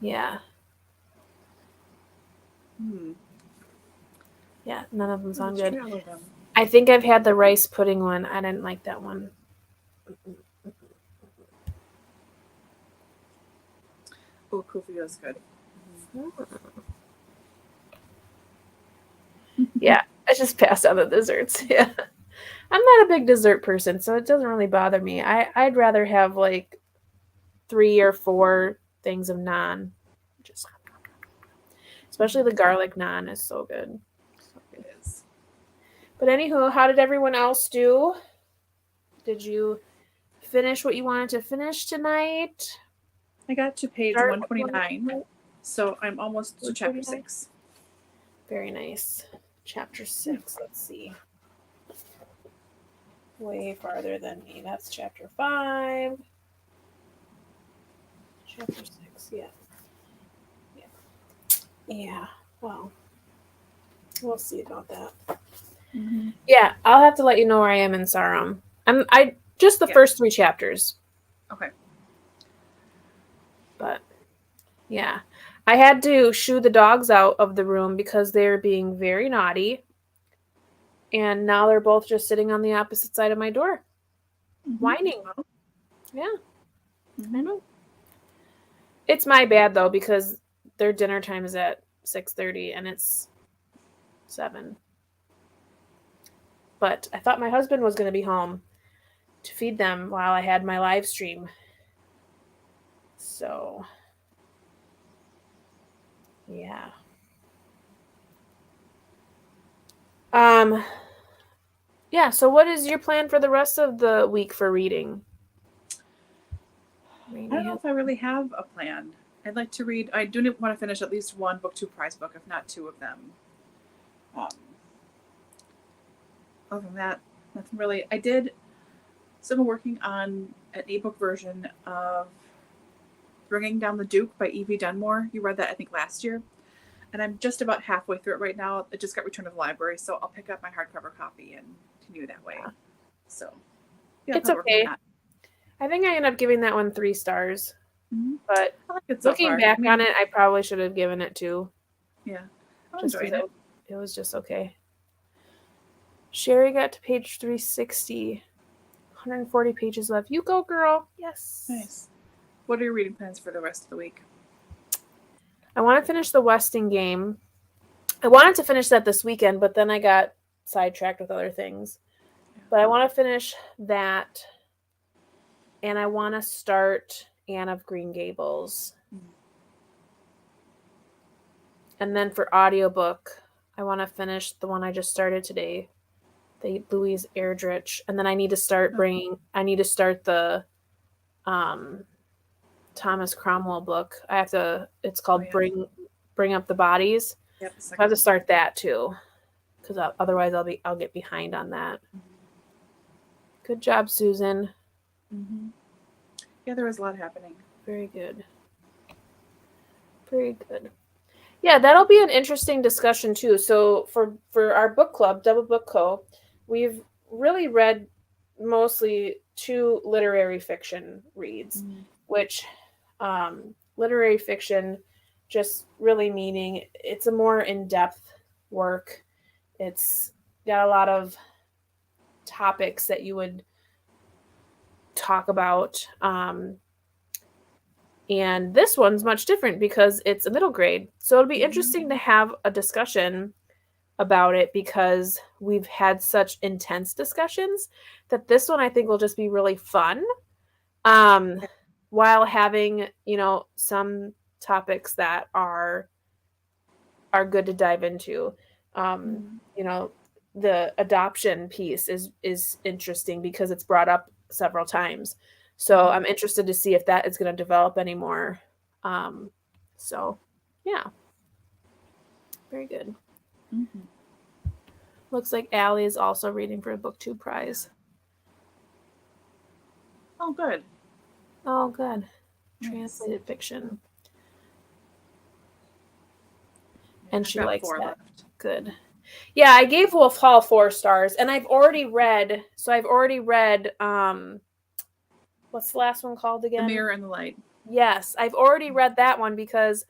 Yeah. Yeah, none of them sound good. I think I've had the rice pudding one. I didn't like that one. Oh, kufi is good. Yeah, I just passed on the desserts. Yeah. I'm not a big dessert person, so it doesn't really bother me. I'd rather have like 3 or 4 things of naan. Just especially the garlic naan is so good. It is. But anywho, how did everyone else do? Did you finish what you wanted to finish tonight? I got to page 129, so I'm almost to chapter 6. Very nice. Chapter 6, let's see. Way farther than me. That's chapter 5. Chapter 6, yeah. Yeah, well, we'll see about that. Mm-hmm. Yeah, I'll have to let you know where I am in Sarum. I just the first 3 chapters. Okay. But yeah, I had to shoo the dogs out of the room because they're being very naughty. And now they're both just sitting on the opposite side of my door, whining. Yeah, I know. It's my bad though, because their dinner time is at 6:30 and it's 7. But I thought my husband was going to be home to feed them while I had my live stream. So, yeah. Yeah, so what is your plan for the rest of the week for reading? I don't know if I really have a plan. I'd like to read, I do want to finish at least one BookTube prize book, if not 2 of them. Other than that, nothing really. I did, so I'm working on an ebook version of Bringing Down the Duke by Evie Dunmore. You read that, I think, last year. And I'm just about halfway through it right now. It just got returned to the library, so I'll pick up my hardcover copy and continue that way. So, yeah, it's okay. I think I ended up giving that one 3 stars. Mm-hmm. But looking back on it, I probably should have given it 2. Yeah. I enjoyed it. It was just okay. Sherry got to page 360. 140 pages left. You go, girl. Yes. Nice. What are your reading plans for the rest of the week? I want to finish the Westing game. I wanted to finish that this weekend, but then I got sidetracked with other things. Yeah. But I want to finish that, and I want to start Anne of Green Gables. Mm-hmm. And then for audiobook, I want to finish the one I just started today, the Louise Erdrich, and then I need to start the Thomas Cromwell book. It's called Bring Up the Bodies. Yep, I have to start that too, because otherwise I'll get behind on that. Mm-hmm. Good job, Susan. Mm-hmm. Yeah, there was a lot happening. Very good. Very good. Yeah, that'll be an interesting discussion too. So for our book club, DoubleBookedCo, we've really read mostly 2 literary fiction reads, mm-hmm. which literary fiction just really meaning it's a more in-depth work. It's got a lot of topics that you would talk about. And this one's much different because it's a middle grade. So it'll be interesting to have a discussion about it because we've had such intense discussions that this one I think will just be really fun. While having, some topics that are good to dive into. The adoption piece is interesting because it's brought up several times. So I'm interested to see if that is going to develop anymore. So yeah, very good. Mm-hmm. Looks like Allie is also reading for a BookTube prize. Oh, good. Oh, good. Nice. Translated fiction. And she likes 4 that. Left. Good. Yeah, I gave Wolf Hall 4 stars, and I've already read. What's the last one called again? The Mirror and the Light. Yes, I've already read that one because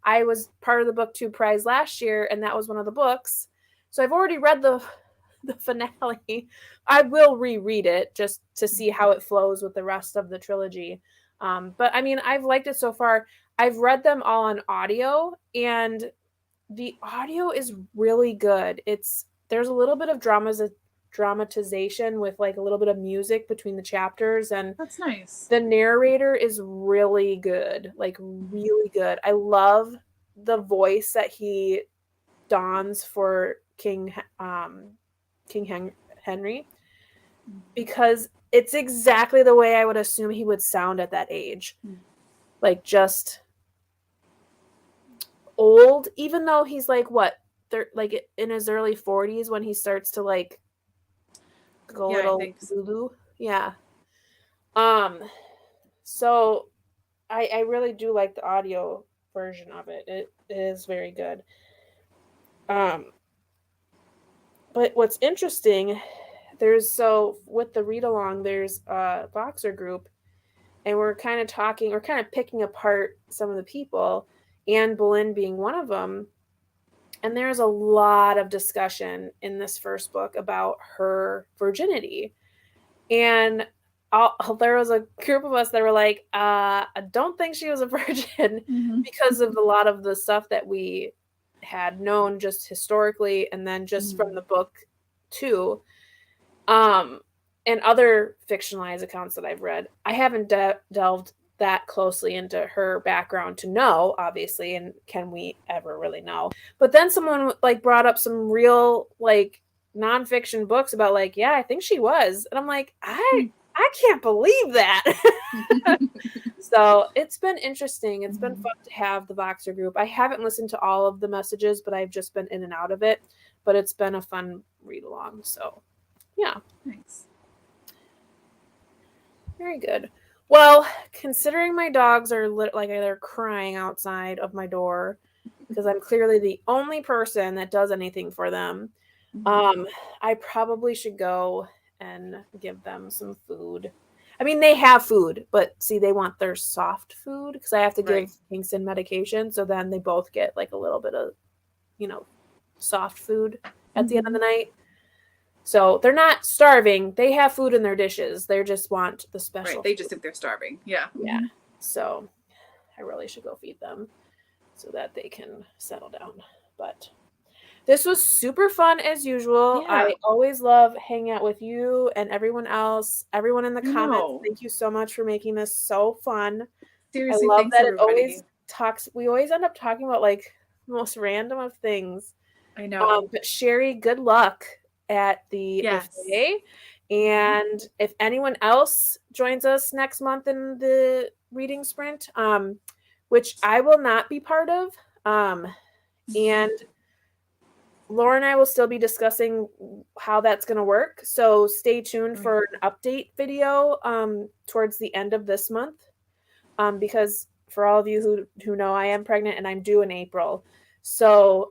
I was part of the BookTube prize last year, and that was one of the books. So I've already read the finale. I will reread it just to see how it flows with the rest of the trilogy. But I mean, I've liked it so far. I've read them all on audio, and the audio is really good. There's a little bit of dramatization with like a little bit of music between the chapters, and that's nice. The narrator is really good, like really good. I love the voice that he dons for King Henry because it's exactly the way I would assume he would sound at that age. Like just old, even though he's like like in his early 40s when he starts to like go a little Lulu. Yeah. So I really do like the audio version of it. It is very good. But what's interesting, with the read along, there's a Voxer group, and we're kind of picking apart some of the people, Anne Boleyn being one of them. And there's a lot of discussion in this first book about her virginity. And there was a group of us that were like, I don't think she was a virgin because of a lot of the stuff that we had known just historically and then just from the book too. And other fictionalized accounts that I've read. I haven't delved that closely into her background to know, obviously, and can we ever really know? But then someone like brought up some real like nonfiction books about like, yeah, I think she was. And I'm like, I can't believe that. So it's been interesting. It's been fun to have the Voxer group. I haven't listened to all of the messages, but I've just been in and out of it. But it's been a fun read along. So yeah. Thanks. Very good. Well, considering my dogs are they're crying outside of my door because I'm clearly the only person that does anything for them, I probably should go and give them some food. I mean, they have food, but see, they want their soft food because I have to give Kingston medication. So then they both get like a little bit of, soft food at the end of the night. So they're not starving. They have food in their dishes. They just want the special. Right. They just think they're starving. Yeah. Yeah. So I really should go feed them so that they can settle down. But this was super fun as usual. Yeah. I always love hanging out with you and everyone else. Everyone in the comments, thank you so much for making this so fun. Seriously, I love thanks that everybody. we always end up talking about like the most random of things. I know. But Sherry, good luck at the buffet. And if anyone else joins us next month in the reading sprint, which I will not be part of, and Laura and I will still be discussing how that's going to work. So stay tuned for an update video towards the end of this month, because for all of you who know, I am pregnant and I'm due in April. So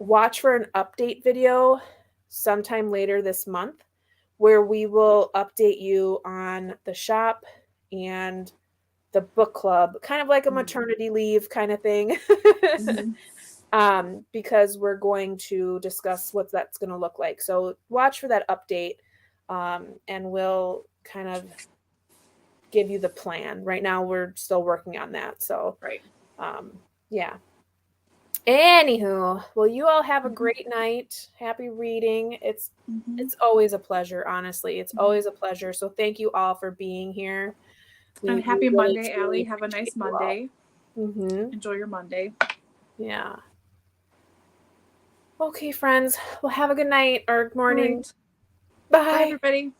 watch for an update video sometime later this month where we will update you on the shop and the book club, kind of like a maternity leave kind of thing. Because we're going to discuss what that's going to look like. So watch for that update, and we'll kind of give you the plan. Right now we're still working on that. So Right. yeah. Anywho, well, you all have a Mhm. great night. Happy reading. It's Mhm. always a pleasure, honestly. It's Mhm. always a pleasure. So thank you all for being here. And We happy really, Monday, truly Allie. Have a nice appreciate you all. Monday. Mm-hmm. Enjoy your Monday. Yeah. Okay, friends. Well, have a good night or All morning. right. Bye. Bye, everybody.